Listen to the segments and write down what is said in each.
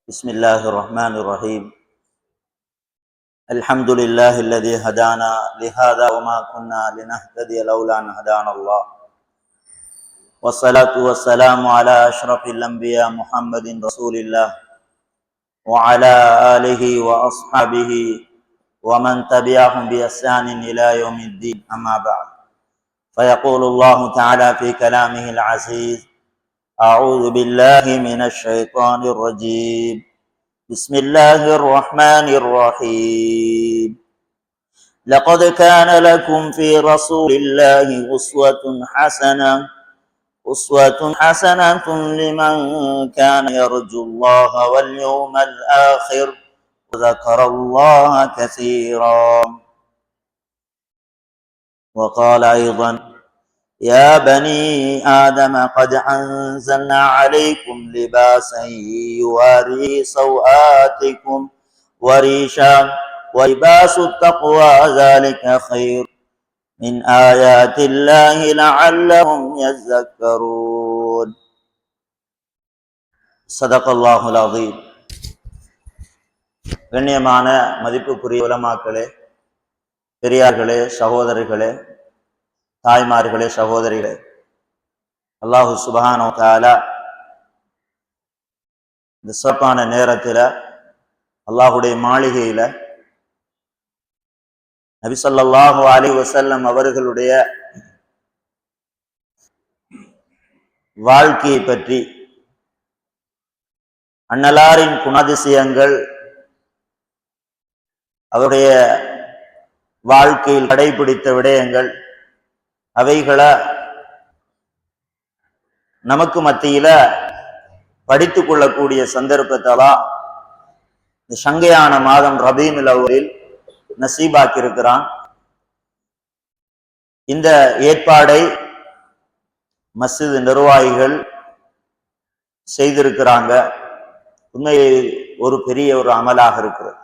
بسم الله الرحمن الرحيم. الحمد لله الذي هدانا لهذا وما كنا لنهتدي لولا أن هدانا الله، والصلاة والسلام على أشرف الأنبياء محمد رسول الله وعلى آله وأصحابه ومن تبعهم بإحسان إلى يوم الدين، أما بعد. فيقول الله تعالى في كلامه العزيز: أعوذ بالله من الشيطان الرجيم. بسم الله الرحمن الرحيم. لقد كان لكم في رسول الله أسوة حسنة لمن كان يرجو الله واليوم الآخر وذكر الله كثيرا. وقال أيضا: يا بني آدم قد أنزلنا عليكم لباسا يواري سوآتكم وريشا ولباس التقوى ذلك خير من آيات الله لعلهم يذكرون. صدق الله العظيم. கண்ணியமான மதிப்புக்குரிய உலமாக்களே, பெரியார்களே, சகோதரர்களே, தாய்மார்களே, சகோதரிகளே, அல்லாஹு சுப்ஹானஹு வ தஆலா இந்த சிறப்பான நேரத்தில் அல்லாஹுடைய மாளிகையில நபி ஸல்லல்லாஹு அலைஹி வஸல்லம் அவர்களுடைய வாழ்க்கையை பற்றி, அன்னலாரின் குணாதிசயங்கள், அவருடைய வாழ்க்கையில் கடைபிடித்த விடயங்கள், அவைகளை நமக்கு மத்தியில படித்துக் கொள்ளக்கூடிய சந்தர்ப்பத்தாலா இந்த சங்கையான மாதம் ரபீஉல் அவ்வலில் நசீபாக்கி இருக்கிறான். இந்த ஏற்பாடை மஸ்ஜித் நிர்வாகிகள் செய்திருக்கிறாங்க. உண்மையில் ஒரு பெரிய ஒரு அமலாக இருக்கிறது.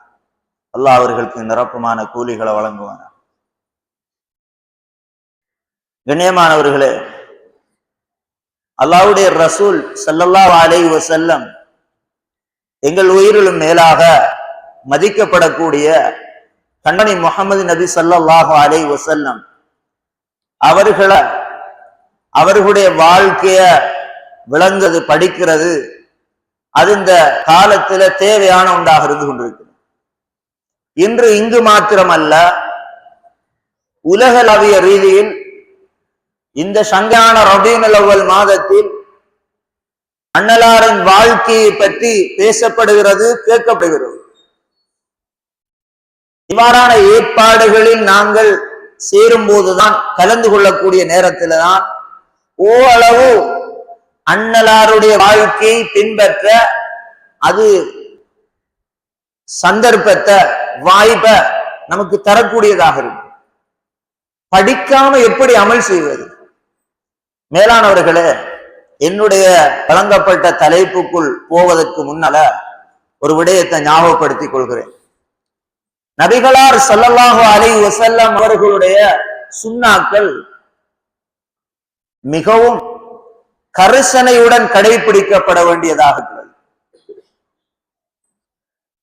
அல்லாஹ் அவர்களுக்கு நிரப்பமான கூலிகளை வழங்குவாங்க. கண்ணியமானவர்களே, அல்லாஹ்வுடைய ரசூல் ஸல்லல்லாஹு அலைஹி வஸல்லம் எங்கள் உயிரிலும் மேலாக மதிக்கப்படக்கூடிய கண்மணி முஹம்மது நபி ஸல்லல்லாஹு அலைஹி வஸல்லம் அவர்களுடைய வாழ்க்கைய விளங்குறது, படிக்கிறது, அது இந்த காலத்துல தேவையான ஒன்றாக இருந்து கொண்டிருக்கிறது. இன்று இங்கு மாத்திரமல்ல, உலகளாவிய ரீதியில் இந்த சங்கான ரபீஉல் அவ்வல் மாதத்தில் அன்னலாரின் வாழ்க்கையை பற்றி பேசப்படுகிறது, கேட்கப்படுகிறது. இவ்வாறான ஏற்பாடுகளில் நாங்கள் சேரும் போதுதான், கலந்து கொள்ளக்கூடிய நேரத்தில் தான் ஓரளவு அன்னலாருடைய வாழ்க்கையை பின்பற்ற அது சந்தர்ப்பத்தை, வாய்ப்பை நமக்கு தரக்கூடியதாக இருக்கு. படிக்காம எப்படி அமல் செய்வது? மேலானவர்களே, என்னுடைய வழங்கப்பட்ட தலைப்புக்குள் போவதற்கு முன்னால ஒரு விடயத்தை ஞாபகப்படுத்திக் கொள்கிறேன். நபிகளார் ஸல்லல்லாஹு அலைஹி வஸல்லம் அவர்களுடைய சுன்னாக்கள் மிகவும் கரிசனையுடன் கடைபிடிக்கப்பட வேண்டியதாக இருக்கிறது.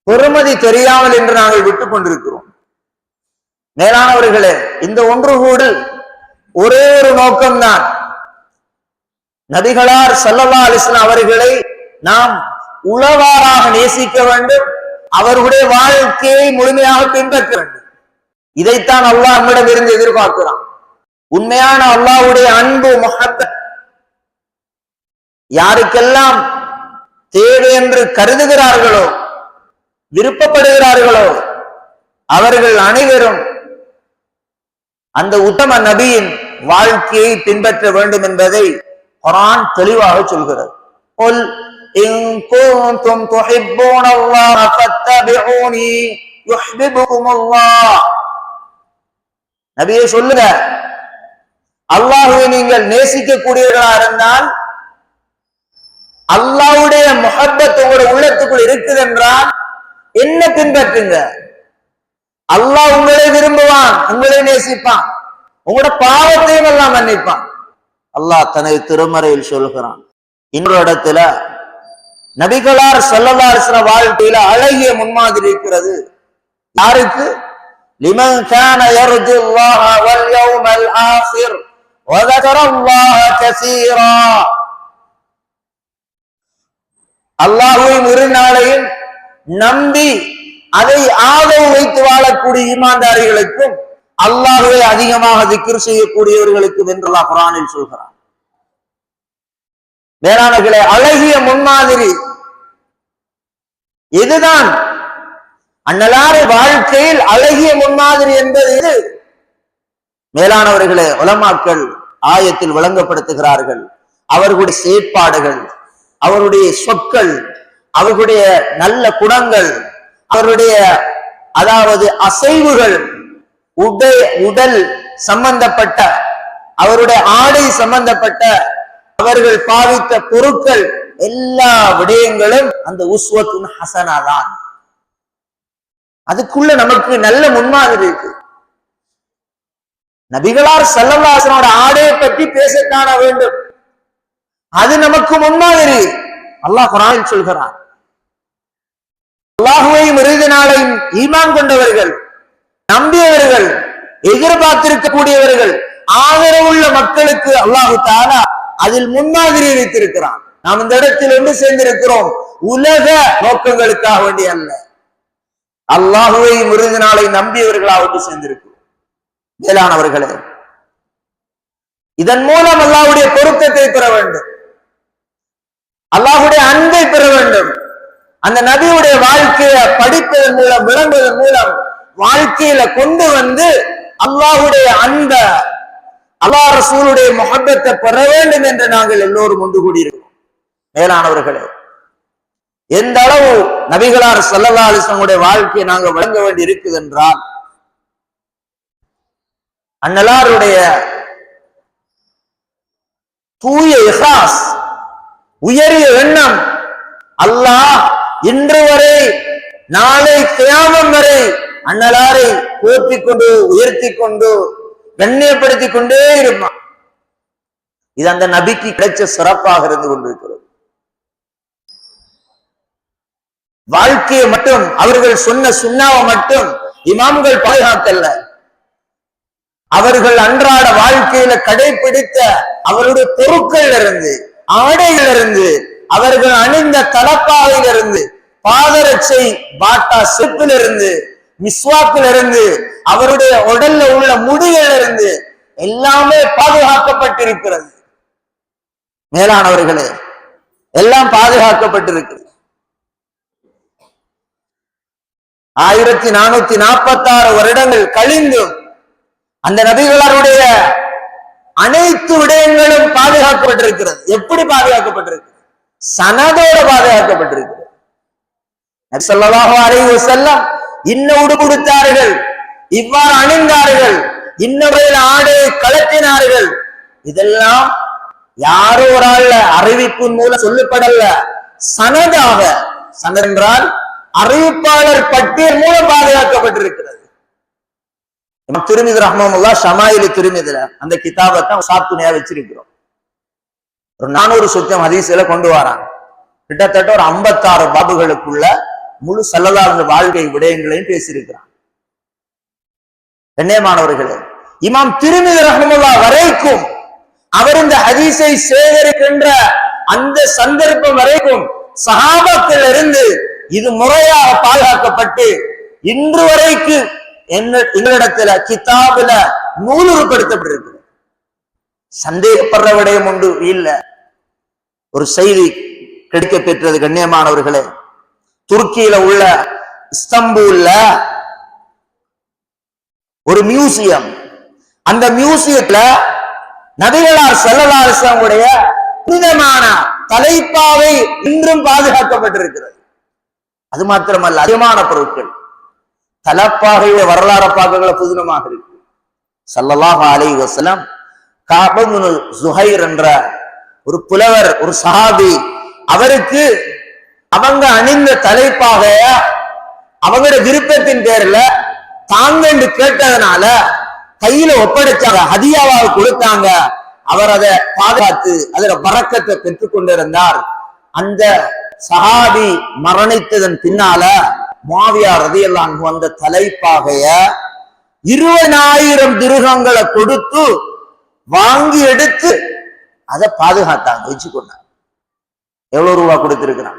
பெருமதி தெரியாமல் என்று நாங்கள் விட்டுக் கொண்டிருக்கிறோம். மேலானவர்களே, இந்த ஒன்று கூடல் ஒரே ஒரு நோக்கம்தான். நபிகளார் ஸல்லல்லாஹு அலைஹி வஸல்லம் அவர்களை நாம் உளவாராக நேசிக்க வேண்டும், அவர்களுடைய வாழ்க்கையை முழுமையாக பின்பற்ற வேண்டும். இதைத்தான் அல்லாஹ் நம்மிடம் இருந்து எதிர்பார்க்கிறான். உண்மையான அல்லாஹ்வுடைய அன்பு, முஹப்பத் யாருக்கெல்லாம் தேவை என்று கருதுகிறார்களோ, விருப்பப்படுகிறார்களோ, அவர்கள் அனைவரும் அந்த உத்தம நபியின் வாழ்க்கையை பின்பற்ற வேண்டும் என்பதை குர்ஆன் தெளிவாக சொல்கிறது. குல் இன் குன்தும் துஹிப்பூனல்லாஹ ஃபத்தபிஊனி யுஹ்பிபுகுமுல்லாஹ். நபியே சொல்லுங்க, அல்லாஹ்வை நீங்கள் நேசிக்கக்கூடியவர்களாக இருந்தால், அல்லாஹ்வுடைய முஹப்பத் உங்களுடைய உள்ளத்துக்குள் இருக்குது என்றால் என்ன பின்பற்றுங்க. அல்லாஹ் உங்களை விரும்புவான், உங்களை நேசிப்பான், உங்களோட பாவத்தையும் எல்லாம் மன்னிப்பான். அல்லாஹ் தனது திருமறையில் சொல்கிறான். இன்னொரு இடத்துல நபிகளார் ஸல்லல்லாஹு அலைஹி வஸல்லம் வாழ்க்கையில அழகிய முன்மாதிரி இருக்கிறது. யாருக்கு? லிமன் கான யர்ஜுல்லாஹ வல் யௌமல் ஆখির வ ذكرல்லாஹ கஸீரா. அல்லாஹ்வையும் இறுதிநாளையும் நம்பி அதை ஆதரவு வைத்து வாழக்கூடிய ஈமான்தாரிகளுக்கும் அல்லாஹ்வை அதிகமாக திக்ர் செய்யக்கூடியவர்களுக்கு என்று அல்லாஹ் குர்ஆனில் சொல்கிறார். மேலானவர்களே, அழகிய முன்மாதிரி இதுதான். அன்னலாரை வாழ்க்கையில் அழகிய முன்மாதிரி என்பது இது. மேலானவர்களே, உலமாக்கள் ஆயத்தில் விளங்கப்படுத்துகிறார்கள். அவர்களுடைய செயற்பாடுகள், அவருடைய சொற்கள், அவர்களுடைய நல்ல குணங்கள், அவருடைய அதாவது அசைவுகள், உடல் சம்பந்தப்பட்ட, அவருடைய ஆடை சம்பந்தப்பட்ட, அவர்கள் பாவித்த பொருட்கள், எல்லா விடயங்களும் அந்த உஸ்வத்துன் ஹசனா தான். அதுக்குள்ள நமக்கு நல்ல முன்மாதிரி இருக்கு. நபிகளார் ஸல்லல்லாஹு அலைஹி வஸல்லம் ஆடையை பற்றி பேசத்தான வேண்டும். அது நமக்கு முன்மாதிரி. அல்லாஹ் குர்ஆனில் சொல்கிறான், அல்லாஹ்வையும் இறுதி நாளையும் ஈமான் கொண்டவர்கள், நம்பியவர்கள், எதிர்பார்த்திருக்கக்கூடியவர்கள், ஆதரவுள்ள மக்களுக்கு அல்லாஹ் தஆலா அதில் முன்மாதிரி வைத்திருக்கிறான். நாம் இந்த இடத்தில் ஒன்று சேர்ந்திருக்கிறோம் உலக நோக்கங்களுக்காக வேண்டிய அல்ல, அல்லாஹ்வையும் இறுதி நாளை நம்பியவர்களாக ஒன்று சேர்ந்திருக்கிறோம். மேலானவர்களே, இதன் மூலம் அல்லாஹ்வுடைய பொருத்தத்தை பெற வேண்டும், அல்லாஹ்வுடைய அன்பை பெற வேண்டும். அந்த நபியுடைய வாழ்க்கையை படிப்பதன் மூலம், விளங்குவதன் மூலம் வாழ்க்கையில கொண்டு வந்து அல்லாஹ்வுடைய அன்ப, அல்லாஹ் ரசூலுடைய முஹப்பத்தை பெற வேண்டும் என்று நாங்கள் எல்லோரும் ஒன்று கூடியிருக்கிறோம். மேலானவர்களே, எந்த அளவு நபிகளார் ஸல்லல்லாஹு அலைஹி வஸல்லம் வாழ்க்கையை நாங்கள் வழங்க வேண்டி இருக்குது என்றால், அன்னலாருடைய தூய இஹ்லாஸ், உயரிய எண்ணம், அல்லாஹ் இன்று வரை நாளை கியாமம் வரை அன்னலாரை போற்றிக் கொண்டு உயர்த்தி கொண்டு கண்ணியப்படுத்திக் கொண்டே இருப்பான். இது அந்த நபிக்கு கிடைச்ச சிறப்பாக இருந்து கொண்டிருக்கிறது. வாழ்க்கையை மட்டும், அவர்கள் சொன்ன சுன்னாவை மட்டும் இமாம்கள் பாதுகாக்கல்ல, அவர்கள் அன்றாட வாழ்க்கையில கடைபிடித்த அவருடைய பொருட்கள் இருந்து, ஆடைகள் இருந்து, அவர்கள் அணிந்த தலப்பாவையில் இருந்து, பாதரட்சை பாட்டா செப்பில் இருந்து, மிஸ்வாக்கில் இருந்து, அவருடைய உடல்ல உள்ள முடிகள் இருந்து எல்லாமே பாதுகாக்கப்பட்டிருக்கிறது. மேலானவர்களே, எல்லாம் பாதுகாக்கப்பட்டிருக்கிறது. 1446 வருடங்கள் கழிந்தும் அந்த நபிகளாருடைய அனைத்து விடயங்களும் பாதுகாக்கப்பட்டிருக்கிறது. எப்படி பாதுகாக்கப்பட்டிருக்கு? சனதோடு பாதுகாக்கப்பட்டிருக்கிறது. நபி ஸல்லல்லாஹு அலைஹி வஸல்லம் இன்ன உடுத்தார்கள், இவ்வாறு அணிந்தார்கள், இன்ன வகையில் ஆடையை கலத்தினார்கள். இதெல்லாம் யாரோ ஒரு ஆள் அறிவிப்பின் மூலம் சொல்லப்படல, சனதாக, சனத் என்றால் அறிவிப்பாளர் பட்டியல் மூலம் பாதுகாக்கப்பட்டிருக்கிறது. திருமிதி ரஹ்மத்துல்லாஹ் ஷமாயிலு திருமிதில அந்த கிதாபத்தை சாத்துணையா வச்சிருக்கிறோம். ஒரு 400 சுத்தம் ஹதீஸ்ல கொண்டு வராங்க. கிட்டத்தட்ட ஒரு 56 பாபுகளுக்குள்ள முழு ஸல்லல்லாஹு வாழ்க்கை விடயங்களையும் பேசியிருக்கிறான். கண்ணியமானவர்களே, இமாம் திருமிதி ரஹ்மத்துல்லாஹ் வரைக்கும் அவர் இந்த ஹதீஸை சேகரிக்கின்ற அந்த சந்தர்ப்பம் வரைக்கும் சஹாபாக்கள் இருந்து இது முறையாக பாதுகாக்கப்பட்டு இன்று வரைக்கு எங்களிடத்துல கிதாபுல நூலுறுப்படுத்தப்பட்டிருக்கு. சந்தேகப்படுற விடயம் உண்டு இல்ல. ஒரு செய்தி கிடைக்க பெற்றது. கண்ணியமானவர்களே, துருக்கியில உள்ள இஸ்தம்பூல்ல ஒரு மியூசியம், அந்த மியூசியத்துல நபிகளார் ஸல்லல்லாஹு அலைஹி வஸல்லம் புனிதமான தலைப்பாவை இன்றும் பாதுகாக்கப்பட்டிருக்கிறது. அது மாத்திரமல்ல, அதிகமான பொருட்கள் தலப்பாகையுடைய வரலாறு பார்க்கல புதினமாக இருக்கு. ஸல்லல்லாஹு அலைஹி வஸல்லம் கஅப் இப்னு ஸுஹைர் என்ற ஒரு புலவர், ஒரு சஹாபி, அவருக்கு அவங்க அணிந்த தலைப்பாக அவங்களோட விருப்பத்தின் பேர்ல தாங்க என்று கேட்டதுனால கையில ஒப்படைச்சாங்க, ஹதியாவாக கொடுத்தாங்க. அவர் அதை பாதுகாத்து அதில் பரக்கத்தை பெற்றுக் கொண்டிருந்தார். அந்த சஹாபி மரணித்ததன் பின்னால முஆவியா ரலியல்லாஹு அன்ஹு வந்த தலைப்பாகைய 20,000 திர்ஹங்களை கொடுத்து வாங்கி எடுத்து அதை பாதுகாத்தாங்க, வச்சுக்கொண்டாங்க. எவ்வளவு ரூபா கொடுத்திருக்கிறான்.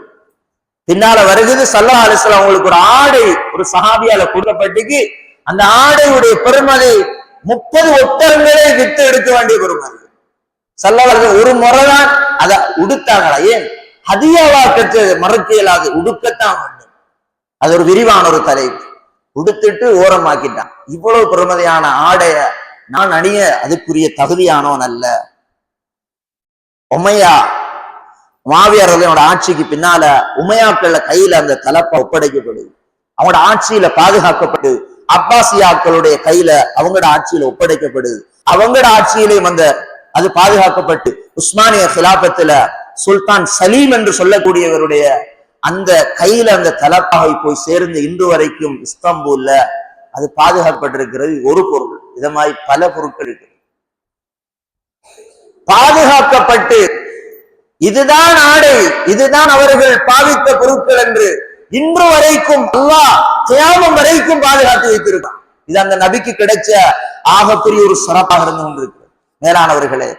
பின்னால வருகிறது ஸல்லல்லாஹு அலைஹி வஸல்லம் அவங்களுக்கு ஒரு ஆடை ஒரு சஹாபியால கொடுக்கப்பட்டுக்கு, அந்த ஆடையுடைய பெருமதி 30 ஒட்டகங்களை வித்து எடுக்க வேண்டிய பெருமதி. ஸல்லல்லாஹு அலைஹி வஸல்லம் ஒரு முறைதான் அதை உடுத்தாங்களா? ஏன் ஹதியாவா கற்று மறக்க இயலாது, உடுக்கத்தான் வேண்டும். அது ஒரு விரிவான ஒரு தலைப்பு. உடுத்துட்டு ஓரமாக்கிட்டான். இவ்வளவு பெருமதியான ஆடைய நான் அணிய அதுக்குரிய தகுதியானவன் அல்ல. உமையா முஆவியா ரலியல்லாஹு ஆட்சிக்கு பின்னால உமையாக்கள கையில அந்த தலப்பை ஒப்படைக்கப்படுது. அவங்களோட ஆட்சியில பாதுகாக்கப்பட்டு அப்பாசியாக்களுடைய கையில அவங்களோட ஆட்சியில ஒப்படைக்கப்படுது. அவங்களோட ஆட்சியிலேயும் அது பாதுகாக்கப்பட்டு உஸ்மானிய கிலாபத்துல சுல்தான் சலீம் என்று சொல்லக்கூடியவருடைய அந்த கையில அந்த தலப்பாகை போய் சேர்ந்து இன்று வரைக்கும் இஸ்தாம்பூல்ல அது பாதுகாக்கப்பட்டிருக்கிறது. ஒரு பொருள், இத மாதிரி பல பொருட்கள் இருக்கு பாதுகாக்கப்பட்டு. இதுதான் ஆடை, இதுதான் அவர்கள் பாவித்த பொருட்கள் என்று இன்று வரைக்கும் அல்லாஹ் கியாமம் வரைக்கும் பாதுகாத்து வைத்திருக்கான். இது அந்த நபிக்கு கிடைச்ச ஆகப்பெரிய ஒரு சிறப்பாக இருந்து கொண்டிருக்கு. மேலானவர்களே,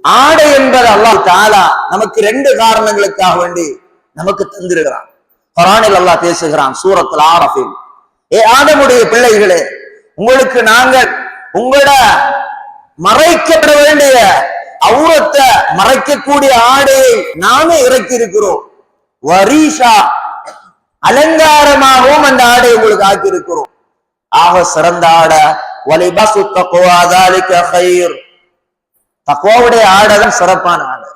ஆடை என்பது அல்லாஹ் தஆலா நமக்கு 2 காரணங்களுக்காக வேண்டி நமக்கு தந்திருக்கிறான். குர்ஆனில் அல்லாஹ் பேசுகிறான் சூரத்துல் ஆரஃபில், ஏ ஆதமுடைய பிள்ளைகளே, உங்களுக்கு நாங்கள் உங்களோட மறைக்கப்பட வேண்டிய அவுரத்தை மறைக்கக்கூடிய ஆடையை நாமே இறக்கி இருக்கிறோம். வரீஷா, அலங்காரமாகவும் அந்த ஆடை உங்களுக்கு ஆக்கி இருக்கிறோம். ஆக சிறந்த ஆடை வலிபஸு தக்வா ذلك خير, தக்வாவுடைய ஆடை தான் சிறப்பான ஆடை.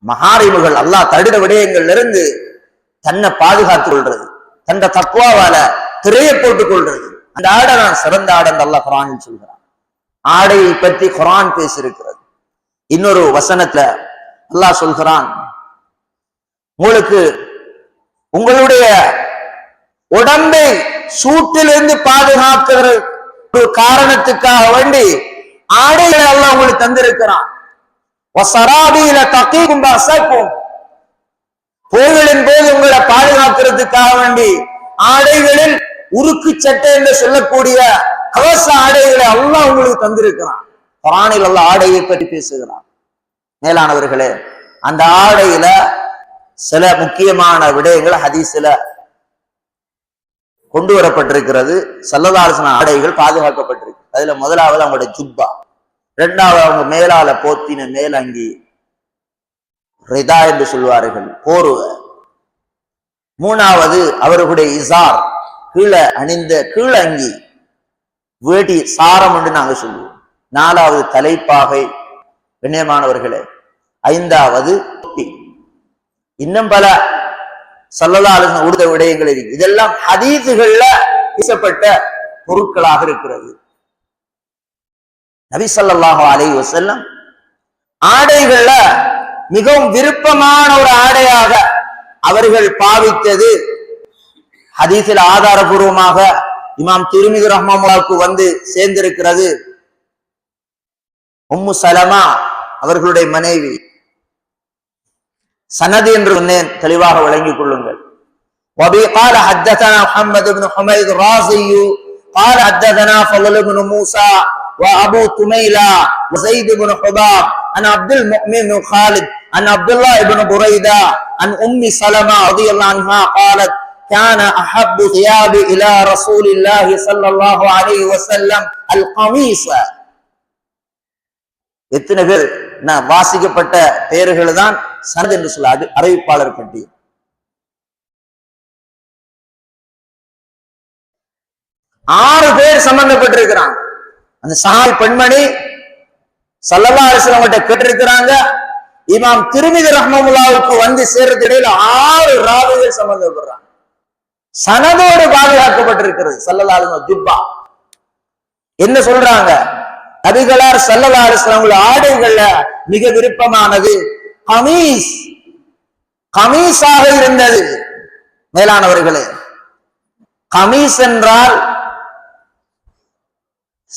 மஹாரிமுகள் அல்லாஹ் தடுத்த விடயங்கள்ல இருந்து தன்னை பாதுகாத்துக் கொள்றது, தன்னை தக்வாவால திரைய போட்டுக் கொள்றது, அந்த ஆடை நான் சிறந்த ஆடை அல்லாஹ் குர்ஆனில் சொல்கிறான். ஆடையை பற்றி குர்ஆன் பேசியிருக்கிறது. இன்னொரு வசனத்துல அல்லாஹ் சொல்கிறான், உங்களுக்கு உங்களுடைய உடம்பை சூட்டிலிருந்து பாதுகாக்கிற ஒரு காரணத்துக்காக வேண்டி ஆடைகளை அல்லாஹ் உங்களுக்கு தந்திருக்கிறான். போர்களின் போது உங்களை பாதுகாக்கிறதுக்காக வேண்டி ஆடைகளில் உருக்கு சட்டை என்று சொல்லக்கூடிய கவச ஆடைகளை அல்லாஹ் உங்களுக்கு தந்திருக்கிறான். குர்ஆனில் அல்லாஹ் ஆடையை பற்றி பேசுகிறான். மேலானவர்களே, அந்த ஆடையில சில முக்கியமான விடயங்கள் ஹதீஸ்ல கொண்டு வரப்பட்டிருக்கிறது. ஸல்லல்லாஹு அலைஹி வஸல்லம் ஆடைகள் பாதுகாக்கப்பட்டிருக்கு. அதுல முதலாவது அவங்களோட ஜுப்பா, இரண்டாவது அவங்க மேலால போத்தின மேலங்கி, ரிதா என்று சொல்வார்கள், போர்வை. மூணாவது அவர்களுடைய இசார், கீழே அணிந்த கீழங்கி, வேட்டி, சாரம் என்று நாங்க சொல்லுவோம். நாலாவது தலைப்பாகை. கண்ணியமானவர்களே, ஐந்தாவது தொப்பி. இன்னும் பல ஸல்லல்லாஹு அலைஹி வஸல்லம் உடுத்த விடயங்கள் இருக்கு. இதெல்லாம் ஹதீஸுகள்ல பேசப்பட்ட பொருட்களாக இருக்கிறது. நபி ஸல்லல்லாஹு அலைஹி வஸல்லம் ஆடைகள்ல மிகவும் விருப்பமான ஒரு ஆடையாக அவர்கள் பாவித்தது ஹதீஸில் ஆதாரபூர்வமாக இமாம் திர்மிதி ரஹ்மத்துல்லாஹி வந்து சேர்ந்திருக்கிறது. உம்மு சலமா அவர்களுடைய மனைவி. சனது என்று சொன்னேன், தெளிவாக விளங்கிக் கொள்ளுங்கள். وبي قال حدثنا محمد بن حميد الرازي قال حدثنا فضل بن موسى وابو تميلة وزيد بن حباب عن عبد المؤمن بن خالد عن عبد الله بن بريدة عن ام سلمة رضي الله عنها قالت كان احب ثياب الى رسول الله صلى الله عليه وسلم القميص. எத்தனை பேர் நான் வாசிக்கப்பட்ட பெயர்கள் தான் சனத் என்று சொல்ல அறிவிப்பாளர் பட்டியல். 6 பேர் சம்பந்தப்பட்டிருக்கிறாங்க. அந்த சஹாபி பெண்மணி ஸல்லல்லாஹு அலைஹி வஸல்லம் கிட்ட கேட்டிருக்கிறாங்க. இமாம் திர்மிதி ரஹ்மத்துல்லாஹிக்கு வந்து சேர்றது இடையில 6 ராவிகள் சம்பந்தப்படுறாங்க. சனதோடு பாதுகாக்கப்பட்டிருக்கிறது. ஸல்லல்லாஹு அலைஹி வஸல்லம் ஜுப்பா என்ன சொல்றாங்க? நபிகளார் ஸல்லல்லாஹு அலைஹி வஸல்லம் ஆடைகள்ல மிக விருப்பமானது கமீஸ், கமீஸாக இருந்தது. மேலானவர்களே, கமீஸ் என்றால்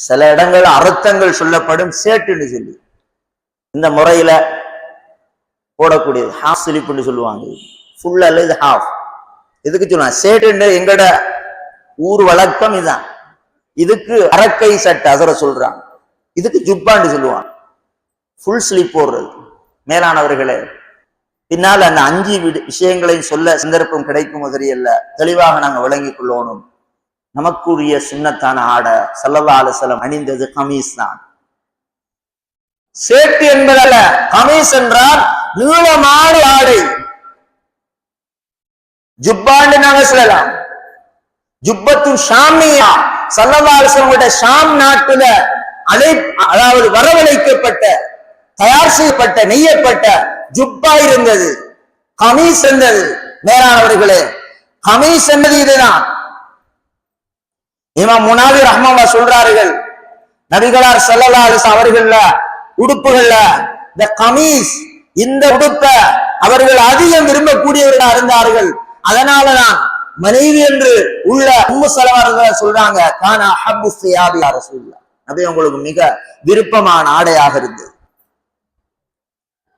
சில இடங்கள் அர்த்தங்கள் சொல்லப்படும் சேட்டுன்னு சொல்லி இந்த முறையில போடக்கூடியது. ஹாஃப் ஸ்லிப்னு சொல்லுவாங்க, ஃபுல் அல்ல இது ஹாஃப். இதுக்கு சொல்லுவாங்க சேட்டுன்னு. எங்கட ஊர் வழக்கம் இதான். இதுக்கு அரக்கை சட்டை அதர சொல்றாங்க, இதுக்கு ஜுப்பான்னு சொல்லுவாங்க. ஃபுல் ஸ்லீப் போடுறது. மேலானவர்களே, பின்னால் அந்த 5 விஷயங்களையும் சொல்ல சந்தர்ப்பம் கிடைக்கும் தெரியல, தெளிவாக நாங்க விளங்கிக் கொள்ளணும். நமக்குரிய சுன்னத்தான ஆடை ஸல்லல்லாஹு அலைஹி வஸல்லம் அணிந்தது கமீஸ் தான். சேட்டு என்பதல்ல, கமீஸ் என்றால் நீளமான ஆடை. ஜுப்பான்னு நாங்க சொல்லலாம். ஜுப்பத்து ஷாமியா, ஸல்லல்லாஹு அலைஹி வஸல்லம் ஷாம் நாட்டுல அதாவது வரவழைக்கப்பட்ட, தயார் செய்யப்பட்ட, நெய்யப்பட்ட ஜுப்பா இருந்தது, கமீஸ் இருந்தது. மேலானவர்களே, கமீஸ் என்பது இதுதான். இமாம் முனாவி ரஹ்மத்துல்லாஹி சொல்றார்கள், நபிகளார் ஸல்லல்லாஹு அலைஹி வஸல்லம் அவர்கள உடுப்புகள்ல இந்த கமீஸ், இந்த உடுப்ப அவர்கள் அதிகம் விரும்பக்கூடியவர்களா இருந்தார்கள். அதனாலதான் மனைவி என்று உள்ள உம்மு ஸலமா சொல்றாங்க, கான அஹப்பு ஸியாபி யா ரசூலுல்லாஹ், நபி உங்களுக்கு மிக விருப்பமான ஆடையாக இருந்தது.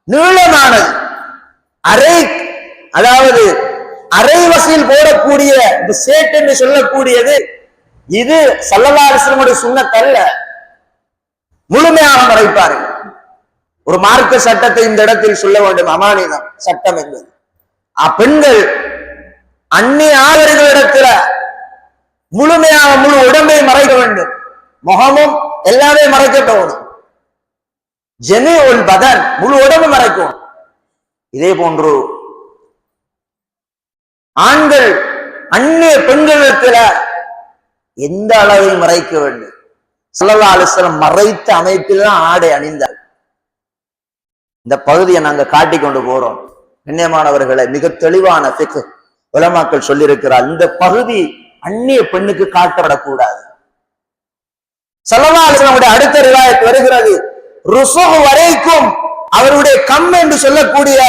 நீளமானது, அரை, அதாவது அரைவசில் போடக்கூடிய இந்த சேட் என்று சொல்லக்கூடியது, இது ஸல்லல்லாஹு அலைஹி வஸல்லம் சுன்னத் அல்ல, முழுமையாக மறைப்பார்கள். ஒரு மார்க்க சட்டத்தை இந்த இடத்தில் சொல்ல வேண்டும், அமானிதம் சட்டம் என்பது. பெண்கள் அந்நிய ஆதரவுகளிடத்துல முழுமையாக முழு உடம்பை மறைக்க வேண்டும், முகமும் எல்லாமே மறைக்கப்படணும். ஜமீஉல் பதன், முழு உடம்பு மறைக்கும். இதே போன்று ஆண்கள் அந்நிய பெண்களிடத்துல எந்த அளவை மறைக்க வேண்டும், ஸல்லல்லாஹு அலைஹி வஸல்லம் மறைத்த அமைப்பில் தான் ஆடை அணிந்தார். இந்த பகுதியை நாங்க காட்டிக் கொண்டு போறோம். கண்ணியமானவர்களை, மிக தெளிவான ஃபிக்ஹ் உலமாக்கள் சொல்லியிருக்கிறார், இந்த பகுதி அந்நிய பெண்ணுக்கு காட்டப்படக்கூடாது. ஸல்லல்லாஹு அலைஹி வஸல்லம் அடுத்த ரிவாயத் வருகிறது, ருசுஹ் வரைக்கும் அவருடைய கம் என்று சொல்லக்கூடிய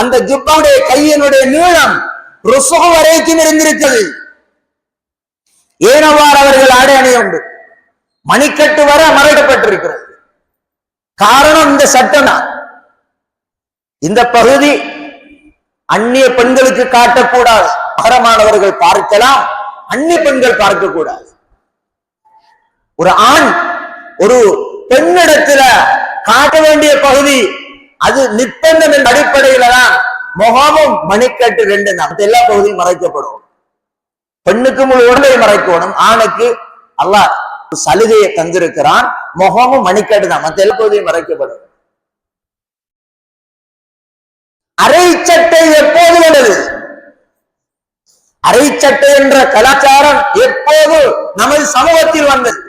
அந்த ஜுப்பாவுடைய கையினுடைய நீளம் ருசுஹ் வரைக்கும் இருந்திருக்கிறது. ஏனவாறு அவர்கள் ஆடை அணிய உண்டு, மணிக்கட்டு வர மறைக்கப்பட்டிருக்கிறது. காரணம் இந்த சட்டம் தான். இந்த பகுதி அந்நிய பெண்களுக்கு காட்டக்கூடாது. மகரமானவர்கள் பார்க்கலாம், அந்நிய பெண்கள் பார்க்க கூடாது. ஒரு ஆண் ஒரு பெண்ணிடத்துல காட்ட வேண்டிய பகுதி அது நிர்பந்தம் என்ற அடிப்படையில தான் முகமும் மணிக்கட்டு 2 தான். எல்லா பகுதியும் மறைக்கப்படும். பெண்ணுக்கு முழு உடலை மறைக்கணும், ஆணுக்கு அல்லாஹ் சலுகையை தந்திருக்கிறான், முகமும் மணிக்கட்டு தான், மற்ற எல்லா பகுதியும் மறைக்கப்படும். அரை சட்டை எப்போது வந்தது? அரை சட்டை என்ற கலாச்சாரம் எப்போது நமது சமூகத்தில் வந்தது?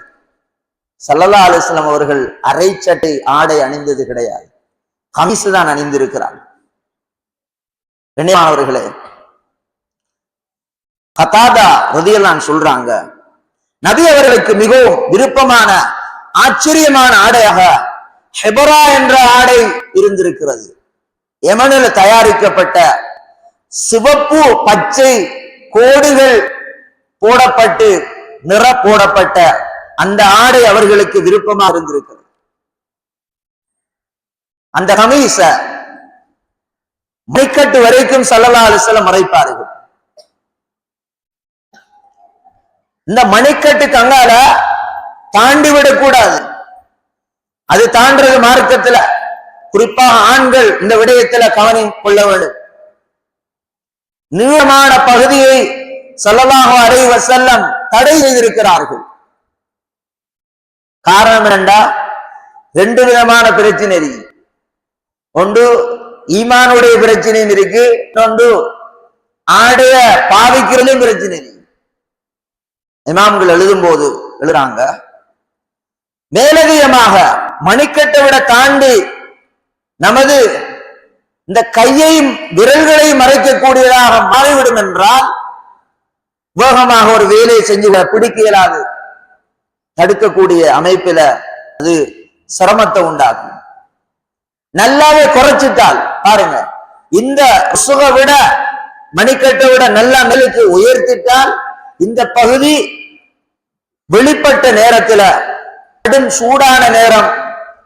ஸல்லல்லாஹு அலைஹி வஸல்லம் அவர்கள் அரை சட்டை ஆடை அணிந்தது கிடையாது, கமீஸ் தான் அணிந்திருக்கிறார். கண்ணியமானவர்களே, கதாதா ரலியல்லாஹு சொல்றாங்க, நபி அவர்களுக்கு மிகவும் விருப்பமான ஆச்சரியமான ஆடையாக ஹெபரா என்ற ஆடை இருந்திருக்கிறது. யமனில் தயாரிக்கப்பட்ட சிவப்பு பச்சை கோடுகள் போடப்பட்டு நிற போடப்பட்ட அந்த ஆடை அவர்களுக்கு விருப்பமா இருந்திருக்கிறது. அந்த கமீஸ மணிக்கட்டு வரைக்கும் ஸல்லல்லாஹு அலைஹி வஸல்லம் மறைப்பார்கள். இந்த மணிக்கட்டுக்கு அங்கால தாண்டி விடக்கூடாது. அது தாண்டது மார்க்கத்துல, குறிப்பாக ஆண்கள் இந்த விடயத்துல கவனம் கொள்ள வேண்டும். நீளமான பகுதியை ஸல்லல்லாஹு அலைஹி வஸல்லம் தடை செய்திருக்கிறார்கள். காரணம் என்னண்டா, 2 விதமான பிரச்சனை இருக்கு. ஒன்று ஈமானுடைய பிரச்சனையும் இருக்கு, இன்னொன்று ஆடைய பாவிக்கிறதும் பிரச்சனை இருக்கு. இமாம்கள் எழுதும் போது எழுதுறாங்க, மேலதிகமாக மணிக்கட்டை விட தாண்டி நமது இந்த கையையும் விரல்களையும் மறைக்கக்கூடியதாக மாறிவிடும் என்றால் வேகமாக ஒரு வேலையை செஞ்சு பிடிக்க இயலாது, தடுக்கக்கூடிய அமைப்பில அது சிரமத்தை உண்டாகும். நல்லாவே குறைச்சிட்டால் பாருங்க, இந்த சுக விட மணிக்கட்டை விட நல்லா மேலுக்கு உயர்த்திட்டால் இந்த பகுதி வெளிப்பட்ட நேரத்துல கடும் சூடான நேரம்.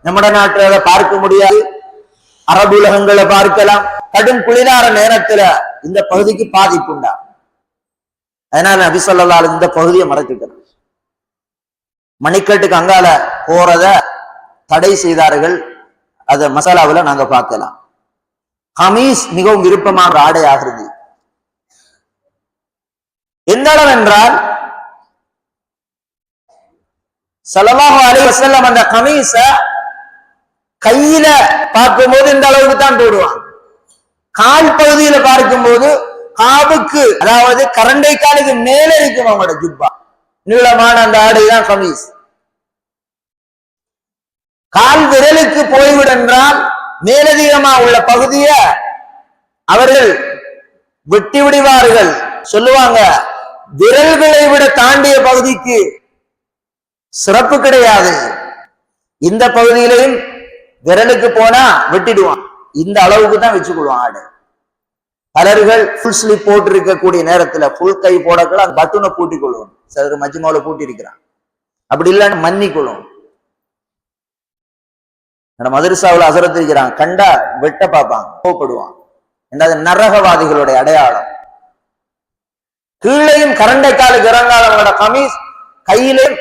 நம்ம நாட்டில் அதை பார்க்க முடியாது, அரபு உலகங்களை பார்க்கலாம். கடும் குளிரான நேரத்துல இந்த பகுதிக்கு பாதிப்பு உண்டா. அதனால நபி ஸல்லல்லாஹு அலைஹி இந்த பகுதியை மறைச்சிட்டார். மணிக்கட்டுக்கு அங்கால போறத தடை செய்தார்கள். அத மசாலாவுல நாங்க பார்க்கலாம். கமீஸ் மிகவும் விருப்பமான ஆடை ஆகிறது. எந்த அளவு என்றால் ஸல்லல்லாஹு அலைஹி வஸல்லம் அந்த கமீஸ கையில பார்க்கும்போது இந்த அளவுக்கு தான் போடுவாங்க. கால் பகுதியில பார்க்கும்போது காபுக்கு, அதாவது கரண்டை காலுக்கு மேல இருக்கும் அவங்களோட ஜுப்பா. நீளமான அந்த ஆடை தான் கமீஸ். கால் விரலுக்கு போய்விட என்றால் மேலதிகமா உள்ள பகுதிய அவர்கள் வெட்டி விடுவார்கள். சொல்லுவாங்க, விரல்களை விட தாண்டிய பகுதிக்கு சிறப்பு கிடையாது. இந்த பகுதியிலையும் விரலுக்கு போனா வெட்டிடுவான். இந்த அளவுக்கு தான் வச்சுக்கொள்வான் ஆடை. பலர்கள் ஃபுல் ஸ்லீப் போட்டு இருக்கக்கூடிய நேரத்துல ஃபுல் கை போடக்கூட அந்த பட்டனை பூட்டி கொள்வோம். சிலர் மஜ்மாவுல பூட்டி இருக்கிறான். அப்படி இல்லைன்னு மன்னி கொள்வோம். மதரசாவுல அசரத் இருக்கிறான், கண்டா வெட்ட பார்ப்பாங்க, கோவப்படுவான். என்றது நரகவாதிகளுடைய அடையாளம். கீழையும் கரண்டை காலுக்கு இறங்காதவங்களோட கமீஸ் கையிலையும்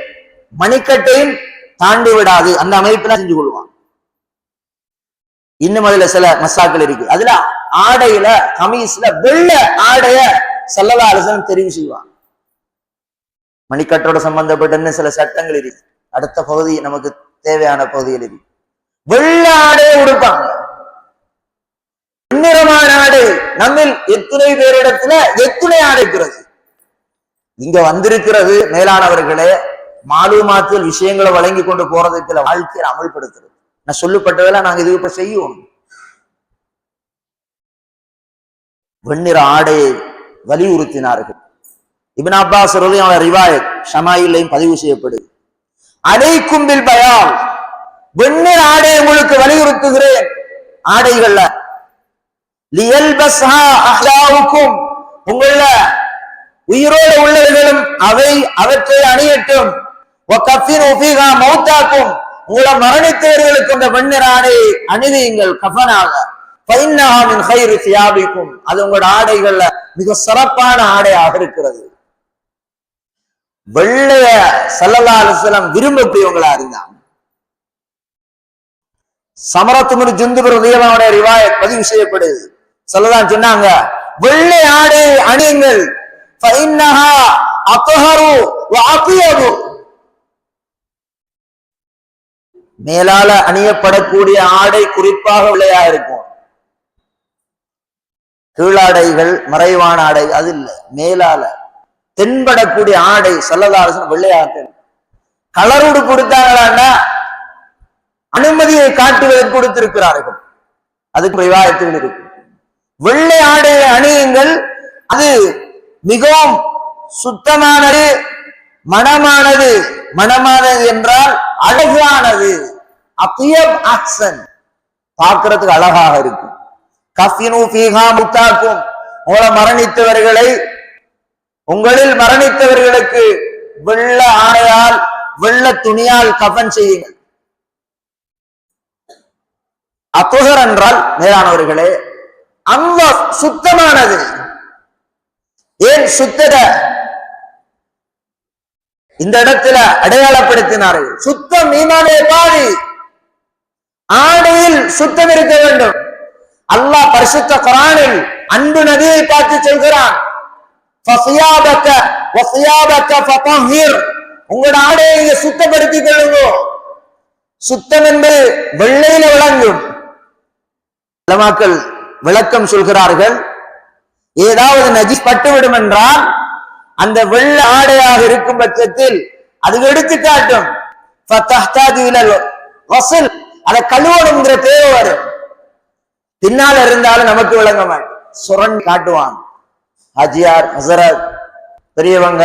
மணிக்கட்டையும் தாண்டி விடாது. அந்த அமைப்புல செஞ்சு கொள்வான். இன்னும் அதுல சில மசாக்கள் இருக்கு. அதுல ஆடையில கமீஸ்ல வெள்ளை ஆடைய ஸல்லல்லாஹு அலைஹி வஸல்லம் தெரிவு செய்வான். மணிக்கட்டோட சம்பந்தப்பட்ட சில சட்டங்கள் இருக்கு. அடுத்த பகுதி நமக்கு தேவையான பகுதிகள் இருக்கு. வெள்ளை ஆடையை உடுப்பாங்க. நிறமான ஆடை நம்மில் எத்தனை பேரிடத்துல எத்தனை ஆடை இருக்கிறது. இங்க வந்திருக்கிறது மேலானவர்களே, மாலுமாத்தில் விஷயங்களை வழங்கி கொண்டு போறதுக்கு வாழ்க்கையை அமல்படுத்துறது. நான் சொல்லப்பட்டதெல்லாம் நாங்க இது இப்ப செய்யணும். வெண்ணிற ஆடையை வலியுறுத்தினார்கள். இப்னு அப்பாஸ் ரலியல்லாஹு அன்ஹு ரிவாயத் ஷமாயிலையும் பதிவு செய்யப்படுது. அலைக்கும் பில் பயான், வெண்ணிற ஆடையை உங்களுக்கு வலியுறுத்துகிறேன். ஆடைகள்ல லியல்பஸ்ஹா அஹ்யாவுக்கும், உங்கள உயிரோடு உள்ளவர்களும் அவற்றை அணியட்டும். வகஃபினு ஃபீஹா மௌதாக்கும், உங்களை மரணித்தவர்களுக்கு அந்த வெண்ணிற ஆடையை அணிவியுங்கள் கஃபனாக. ஃபைன்னஹா மின் கைரி சியாபிக்கும், அது உங்களோட ஆடைகள்ல மிக சிறப்பான ஆடையாக இருக்கிறது. வெள்ளைய ஸல்லல்லாஹு அலைஹி வஸல்லம் விரும்பக்கூடியவங்களா இருந்தாங்க. சமரத்து பின் ஜுந்துப் ரலியல்லாஹு அன்ஹு ரிவாயத் பதிவு செய்யப்படுது. ஸல்லல்லாஹு சொன்னாங்க, வெள்ளை ஆடை அணியுங்கள். ஃபைன்னஹா அத்ஹரு வ அத்யபு, மேலால அணியப்படக்கூடிய ஆடை குறிப்பாக வெள்ளையா இருக்கும். கீழாடைகள் மறைவான ஆடை அது இல்ல, மேலால தென்படக்கூடிய ஆடை ஸல்லல்லாஹு அலைஹி வஸல்லம் வெள்ளையாக. கலருடு கொடுத்தாங்களா அனுமதியை காட்டுவதற்கு கொடுத்திருக்கிறார்கள். அதுக்கு ரிவாயத்துகள் இருக்கு. வெள்ளை ஆடையை அணியுங்கள், அது மிகவும் சுத்தமானது, மனமானது. மனமானது என்றால் அழகானது. அத்யப் அஹ்சன், பார்க்கிறதுக்கு அழகாக இருக்கும். கஃபினு ஃபீஹா மௌதாக்கும், உங்களில் மரணித்தவர்களுக்கு வெள்ள ஆடையால் வெள்ள துணியால் கஃபன் செய்யுங்கள். அத்துஹர் என்றால் மேலானவர்களே அந்த சுத்தமானது. ஏன் சுத்தத இந்த இடத்துல அடையாளப்படுத்தினார்கள்? சுத்தம் ஈமானே பாதி. ஆடையில் சுத்தம் இருக்க வேண்டும். அல்லாஹ் பரிசுத்த குர்ஆனில் அன்பு நபியை பார்த்து சொல்கிறான், ஃபஸியாபக வஸியாபக ஃபதஹிர், உங்களோட ஆடையை சுத்தப்படுத்திக் கொள்ளுங்க. சுத்தம் என்பது வெள்ளையில விளங்கும். உலமாக்கள் விளக்கம் சொல்கிறார்கள், ஏதாவது நஜீஸ் பட்டுவிடும் என்றால் அந்த வெள்ளை ஆடையாக இருக்கும் பட்சத்தில் அது எடுத்து காட்டும். அதை கழுவணுங்கிற தேவை வரும். பின்னால் இருந்தாலும் நமக்கு விளங்க மாட்டேன், சுரண்டி காட்டுவான். ஹஜியார் ஹசரத் பெரியவங்க,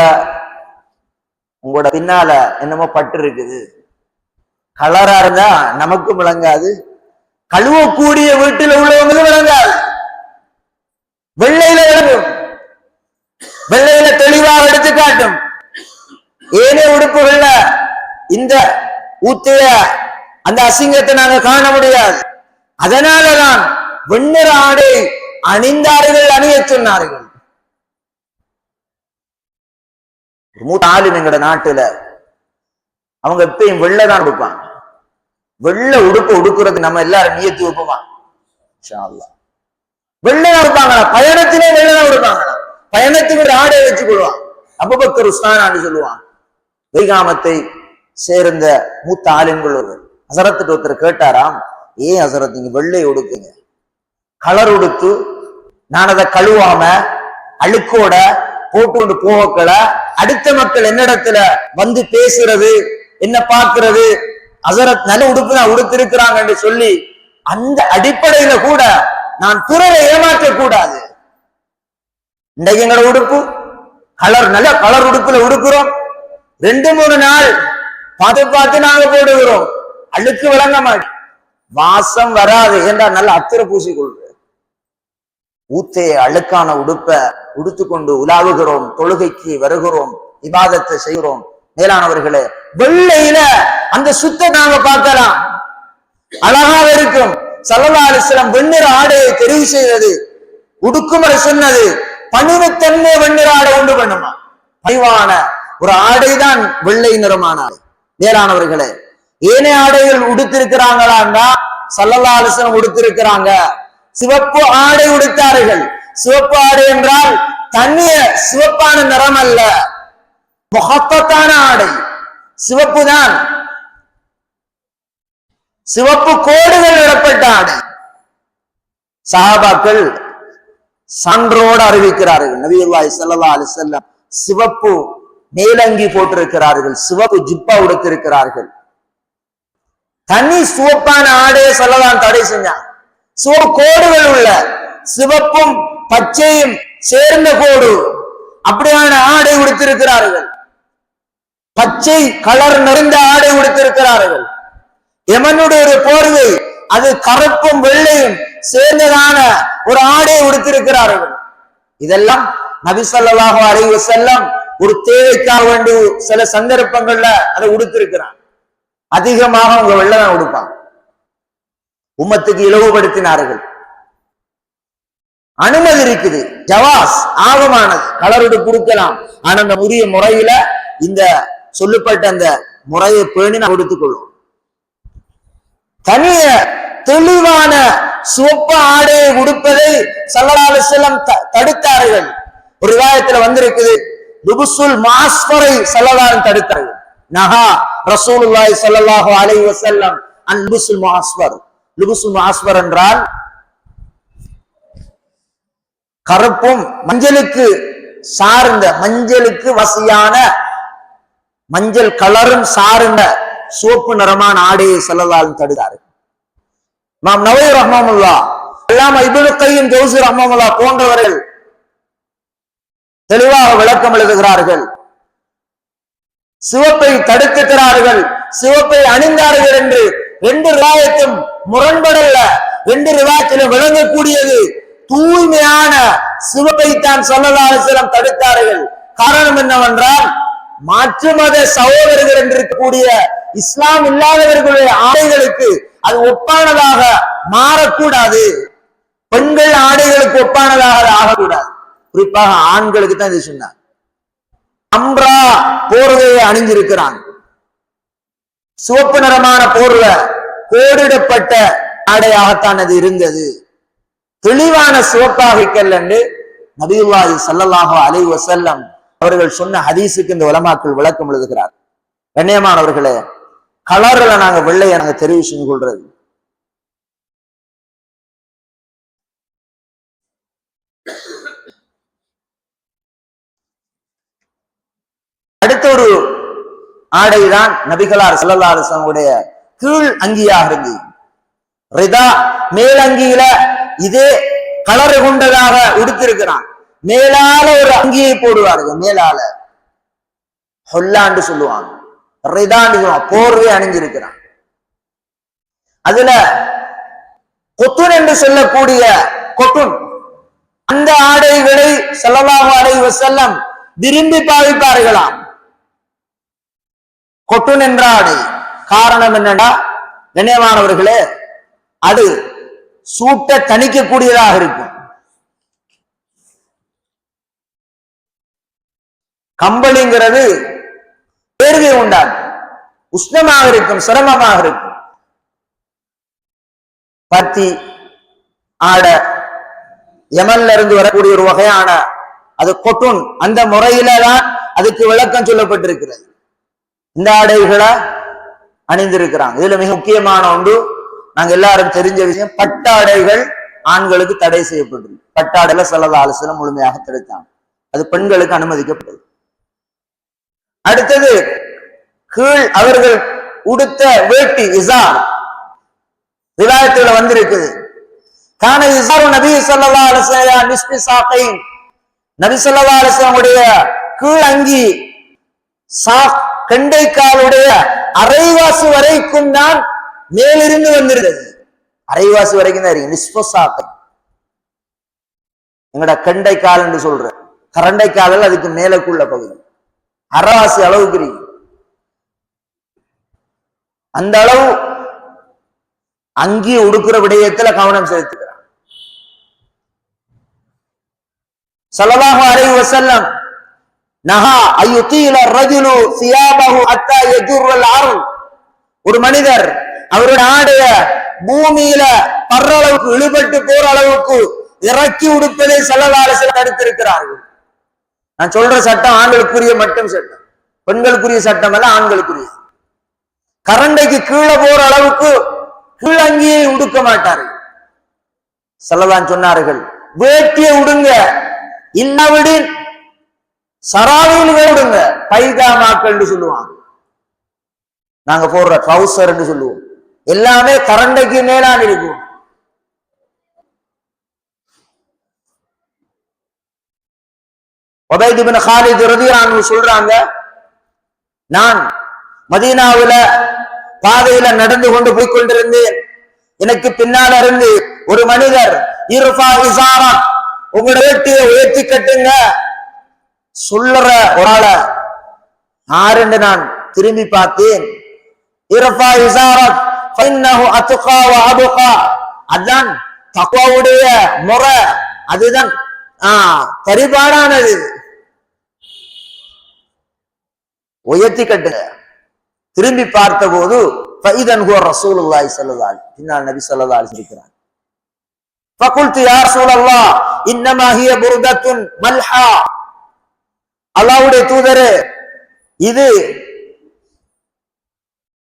உங்களோட பின்னால என்னமோ பட்டு இருக்குது, கலரா இருந்தா நமக்கும் விளங்காது, கழுவக்கூடிய வீட்டில் உள்ளவங்களும் விளங்காது. வெள்ளையில விளங்கும், வெள்ளையில தெளிவாக எடுத்து காட்டும். ஏனைய உடுப்புகள்ல இந்த ஊத்திய அந்த அசிங்கத்தை நாங்க காண முடியாது. அதனாலதான் வெண்ணிற ஆடை அணிந்தார்கள், அணிய சொன்னார்கள். மூத்த ஆளும் எங்கட நாட்டுல அவங்க எப்பயும் வெள்ளதான் உடுப்பாங்க. வெள்ள உடுப்பு உடுக்குறது நம்ம எல்லாரும் நியத்து வைப்போமா? வெள்ளதான் உடுப்பாங்களா? பயணத்திலே வெள்ளதான் உடுப்பாங்களா? பயணத்துக்கு ஒரு ஆடை வச்சு கொள்வான். அபூபக்கர் உஸ்தானான்னு சொல்லுவான். வைகாமத்தை சேர்ந்த மூத்த ஆளுங்கள் ஒருவர் ஹசரத்துட்டு ஒருத்தர் கேட்டாராம், ஏன் ஹசரத் நீங்க வெள்ளை உடுக்குங்க, கலர் உடுத்து நான் அதை கழுவாம அழுக்கோட போட்டு கொண்டு போகல அடுத்த மக்கள் என்னிடத்துல வந்து பேசுறது என்ன பார்க்கிறது, ஹசரத் நல்ல உடுப்பு தான் உடுத்திருக்கிறாங்க என்று சொல்லி அந்த அடிப்படையில கூட நான் பிறரை ஏமாற்ற கூடாது. இன்றைக்கு எங்களோட உடுப்பு கலர் நல்ல கலர் உடுப்புல உடுக்கிறோம், 2-3 நாள் பார்த்து பார்த்து நாங்க போடுகிறோம், அழுக்கு விளங்க மாட்டேன், வாசம் வராது என்றால் நல்ல அத்திர பூசி கொள்வேன். ஊத்தைய அழுக்கான உடுப்ப உடுத்துக்கொண்டு உலாவுகிறோம், தொழுகைக்கு வருகிறோம், இபாதத்தை செய்கிறோம். மேலானவர்களே, வெள்ளையில அந்த சுத்த நாம பார்க்கலாம், அழகாக இருக்கும். ஸல்லல்லாஹு அலைஹி வஸல்லம் வெண்ணிற ஆடையை தெரிவு செய்தது, உடுக்குமுறை சொன்னது, பணிவுத்தன்மை வெண்ணிற ஆடை உண்டு பண்ணுமா. பணிவான ஒரு ஆடைதான் வெள்ளை நிறமான ஆடை. மேலானவர்களே, ஏனைய ஆடைகள் உடுத்திருக்கிறாங்களா? ஸல்லல்லாஹு அலைஹி வஸல்லம் உடுத்திருக்கிறாங்க. சிவப்பு ஆடை உடுத்தார்கள். சிவப்பு ஆடை என்றால் தண்ணிய சிவப்பான நிறம் அல்ல, முகப்பத்தான ஆடை. சிவப்பு தான், சிவப்பு கோடுகள் இடப்பட்ட ஆடை. சஹாபாக்கள் சான்றோடு அறிவிக்கிறார்கள், நபியுல்லாஹி ஸல்லல்லாஹு அலைஹி வஸல்லம் சிவப்பு மேலங்கி போட்டிருக்கிறார்கள், சிவப்பு ஜிப்பா உடுத்திருக்கிறார்கள். தனி சிவப்பான ஆடையை சொல்லலாம் தடை செஞ்சான். சிவப்பு கோடுகள் உள்ள, சிவப்பும் பச்சையும் சேர்ந்த கோடு, அப்படியான ஆடை உடுத்திருக்கிறார்கள். பச்சை கலர் நிறைந்த ஆடை உடுத்திருக்கிறார்கள். யமனுடைய ஒரு போர்வை, அது கருப்பும் வெள்ளையும் சேர்ந்ததான ஒரு ஆடை உடுத்திருக்கிறார்கள். இதெல்லாம் நபி ஸல்லல்லாஹு அலைஹி வஸல்லம் ஒரு தேவைக்காக வேண்டி சில சந்தர்ப்பங்கள்ல அதை உடுத்திருக்கிறான். அதிகமாக அவங்க வெள்ளதான் உடுப்பாங்க. உம்மத்துக்கு இலவுபடுத்தினார்கள். அனுமதி இருக்குது, ஜவாஸ் ஆகமானது, கலர் உடுப்பு கொடுக்கலாம். ஆனா அந்த உரிய முறையில இந்த சொல்லப்பட்ட அந்த முறையை பேணி நாம் கொடுத்துக் கொள்ளும். தனிய தெளிவான சிவப்பு ஆடையை உடுப்பதை ஸல்லல்லாஹு அலைஹி வஸல்லம் தடுத்தார்கள். ஒரு ரிவாயத்துல வந்திருக்குது, லுபுசுல் மாஸ்ஃபரை ஸல்லல்லாஹு தடுத்தார்கள். நஹா ரசூலுல்லாஹி ஸல்லல்லாஹு அலைஹி வஸல்லம் அன் லுபுசுல் மாஸ்ஃபர். லுபுசுல் மாஸ்ஃபர் என்றால் கருப்பும் மஞ்சளுக்கு சார்ந்த, மஞ்சளுக்கு வசியான, மஞ்சள் கலரும் சார்ந்த சோப்பு நிறமான ஆடையை ஸல்லல்லாஹு தடுத்தார்கள். இமாம் நவவி ரஹ்மத்துல்லாஹ், அல்லாமா இப்னு கையிம் ஜௌஸி ரஹ்மத்துல்லாஹ் போன்றவர்கள் தெளிவாக விளக்கம் எழுதுகிறார்கள். சிவப்பை தடுக்கிறார்கள், சிவப்பை அணிந்தார்கள் என்று 2 ரிவாயத்தும் முரண்படல்ல. 2 ரிவாயத்திலும் விளங்கக்கூடியது தூய்மையான சிவப்பை தான் ஸல்லல்லாஹு அலைஹி வஸல்லம் தடுத்தார்கள். காரணம் என்னவென்றால், மாற்று மத சகோதரர்கள் என்று இருக்கக்கூடிய இஸ்லாம் இல்லாதவர்களுடைய ஆடைகளுக்கு அது ஒப்பானதாக மாறக்கூடாது. பெண்கள் ஆடைகளுக்கு ஒப்பானதாக ஆகக்கூடாது. குறிப்பாக ஆண்களுக்கு தான் இது சொன்னார். அம்ரா போர்வையை அணிஞ்சிருக்கிறான், சிவப்பு நிறமான போர்வை, கோடிடப்பட்ட ஆடையாகத்தான் அது இருந்தது. தெளிவான சிவப்பாக இருக்கல் என்று நபியுல்லாஹி ஸல்லல்லாஹு அலைஹி வஸல்லம் அவர்கள் சொன்ன ஹதீஸுக்கு இந்த உலமாக்கள் விளக்கம் எழுதுகிறார். கண்ணியமானவர்களே, கலர்ல நாங்க வெள்ளையை நாங்க தெரிவு செஞ்சு கொள்றது. அடுத்த ஒரு ஆடைதான் நபிகளார் ஸல்லல்லாஹு அலைஹி வஸல்லம் கீழ் அங்கியாக இருந்தது. ரிதா மேலங்கியில இதே கலர் கொண்டதாக உடுத்திருக்கிறான். மேலால ஒரு அங்கியை போடுவார்கள், மேலால ஹொல்லாண்டு சொல்லுவாங்க, ரிதாண்டு சொல்லுவாங்க, போர்வை அணிஞ்சிருக்கிறான். அதுல கொத்துன் என்று சொல்லக்கூடிய கொட்டுன், அந்த ஆடைகளை ஸல்லல்லாஹு அலைஹி வஸல்லம் விரும்பி பாவிப்பார்களாம். கொட்டுன் என்ற ஆடை காரணம் என்னன்னா, கண்ணியமானவர்களே, அது சூட்ட தணிக்கக்கூடியதாக இருக்கும். கம்பளிங்கிறது வேர்வை உண்டாகும், உஷ்ணமாக இருக்கும், சிரமமாக இருக்கும். பத்தி ஆட யமன்ல இருந்து வரக்கூடிய ஒரு வகையான அது கொட்டுன், அந்த முறையில தான் அதுக்கு விளக்கம் சொல்லப்பட்டிருக்கிறது. இந்த ஆடைகளை அணிந்திருக்கிறாங்க. இதுல மிக முக்கியமான ஒன்று, நாங்க எல்லாரும் தெரிஞ்ச விஷயம், பட்டாடைகள் ஆண்களுக்கு தடை செய்யப்பட்டிருக்கு. பட்டாடையில ஸல்லல்லாஹு அலைஹி வஸல்லம் முழுமையாக தடுத்தாங்க. அது பெண்களுக்கு அனுமதிக்கப்பட்டது. அடுத்தது, கீழ் அவர்கள் உடுத்த வேட்டி இசார் ரிவாயத்துல வந்திருக்குது. கான இசாரு நபி ஸல்லல்லாஹு அலைஹி வஸல்லம் நிஸ்பி சாகைன், நபி ஸல்லல்லாஹு அலைஹி வஸல்லம் உடைய கீழ் அங்கி கண்டைக்காலுடைய அரைவாசு வரைக்கும் தான் மேலிருந்து வந்திருந்தது. அரைவாசு வரைக்கும் தான் இருக்கு. நிஸ்பு சாகை எங்கட கண்டைக்கால் என்று சொல்ற, கரண்டைக்காலில் அதுக்கு மேலக்குள்ள பகுதி அரைவாசி அளவுக்கு இருக்கு. அந்த அளவு அங்கி உடுக்கிற விடயத்துல கவனம் செலுத்துகிறார். ஸல்லல்லாஹு அலைஹி வஸல்லம் நஹா அய்யுதீல ரஜுலு சியாபஹு ஹத்தா யஜுர்ரல் அர்ல், ஒரு மனிதர் அவருடைய ஆடைய பூமியில பர்றளவுக்கு இழுபட்டு போற அளவுக்கு இறக்கி உடுப்பதை ஸல்லல்லாஹு அலைஹி வஸல்லம் தடுத்திருக்கிறார்கள். நான் சொல்ற சட்டம் ஆண்களுக்குரிய மட்டும் சட்டம், பெண்களுக்குரிய சட்டம் அல்ல, ஆண்களுக்குரிய. கரண்டைக்கு கீழே போற அளவுக்கு கீழங்கியை உடுக்க மாட்டார்கள். ஸல்லல்லாஹு சொன்னார்கள், வேட்டியை உடுங்க, இல்லாவிடின் சராவில்கள் உடுங்க. பைஜாமாக்கள் சொல்லுவாங்க, நாங்க போடுற ட்ரௌசர் சொல்லுவோம். எல்லாமே கரண்டைக்கு மேலான இருக்கும். உபைத் இப்னு காலித் ரலியல்லாஹு அன்ஹு சொல்றாங்க, நான் மதீனாவுல பாதையில நடந்து கொண்டு போய் கொண்டிருந்தேன். எனக்கு பின்னால இருந்து ஒரு மனிதர், இர்ஃபா இஸாரா, உங்களோட வேட்டியை உயர்த்தி கட்டுங்க சொல்லுற ஒரு ஆள யாருன்னு நான் திரும்பி பார்த்தேன். இர்ஃபா இஸாரா ஃபஇன்னஹு அத்கா வ அப்கா, அதான் தக்வாவுடைய முறை, அதுதான் பரிபாடானது. உயர்த்தி கட்டுங்க. திரும்பி பார்த்த போது ஃபைதன் ஹுவ ரசூலுல்லாஹி ஸல்லல்லாஹு அலைஹி வஸல்லம், பின்னால் நபி ஸல்லல்லாஹு அலைஹி வஸல்லம் இருக்கிறார். ஃபகுல்து யா ரசூலல்லாஹ் இன்னமா ஹிய புர்தத்துன் மல்ஹா, அல்லாஹ்வுடைய தூதரே, இது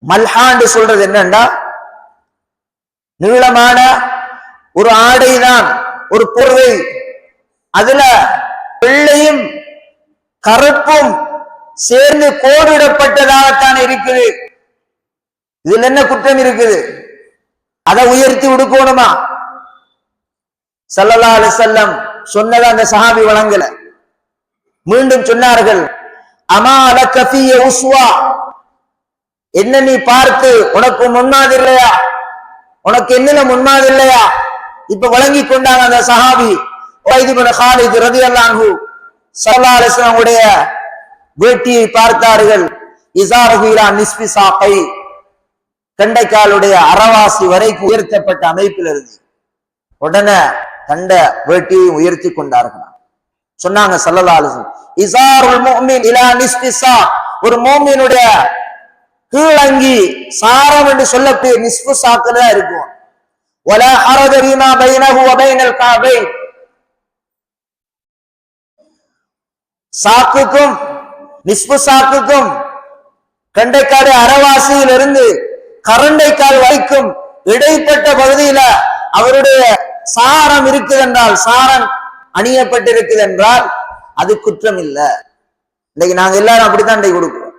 மல்ஹான்னு சொல்றது என்னன்னா, நீளமான ஒரு ஆடைதான், ஒரு போர்வை, அதுல வெள்ளையும் கருப்பும் சேர்ந்து கோடிடப்பட்டதாகத்தான் இருக்குது. இதுல என்ன குற்றம் இருக்குது? அதை உயர்த்தி உடுக்கணுமா? ஸல்லல்லாஹு அலைஹி வஸல்லம் சொன்னத அந்த சஹாபி வழங்கல. மீண்டும் சொன்னார்கள், அமா லக ஃபிய உஸ்வா, என்ன நீ பார்த்து உனக்கு முன்மாதிரி இல்லையா? உனக்கு என்னல முன்மாதிரி இல்லையா? இப்ப வழங்கி கொண்டாங்க அந்த சஹாபி உபைத் இப்னு காலித் ரலியல்லாஹு அன்ஹு. ஸல்லல்லாஹு அலைஹி வஸல்லம் உடைய வேட்டியை பார்த்தார்கள். இஸாருஹு இலா நிஸ்பி சாகை, கண்டைக்காலுடைய அரைவாசி வரைக்கும் உயர்த்தப்பட்ட அமைப்பில் இருந்து உடனே கண்ட வேட்டியை உயர்த்தி கொண்டார்கள். சொன்னாங்க ஸல்லல்லாஹு அலைஹி வஸல்லம், இஸாருல் முஃமின் இலா நிஸ்பி சா, ஒரு முஃமினுடைய கீழங்கி சாரம் என்று சொல்லக்கூடிய நிஸ்பு சாக்குல இருக்கும். வலா ஹரஜ பிமா பைனஹு வ பைனல் கஅபைன், சாக்குக்கும் நிஸ்பு சாக்குக்கும் கண்டைக்காடு அரைவாசியில் இருந்து கரண்டைக்கால் வரைக்கும் இடைப்பட்ட பகுதியில அவருடைய சாரம் இருக்குது என்றால், சாரம் அணியப்பட்டிருக்குது என்றால் அது குற்றம் இல்லை. இன்னைக்கு நாங்க எல்லாரும் அப்படித்தான் இன்றைக்கு கொடுக்கிறோம்.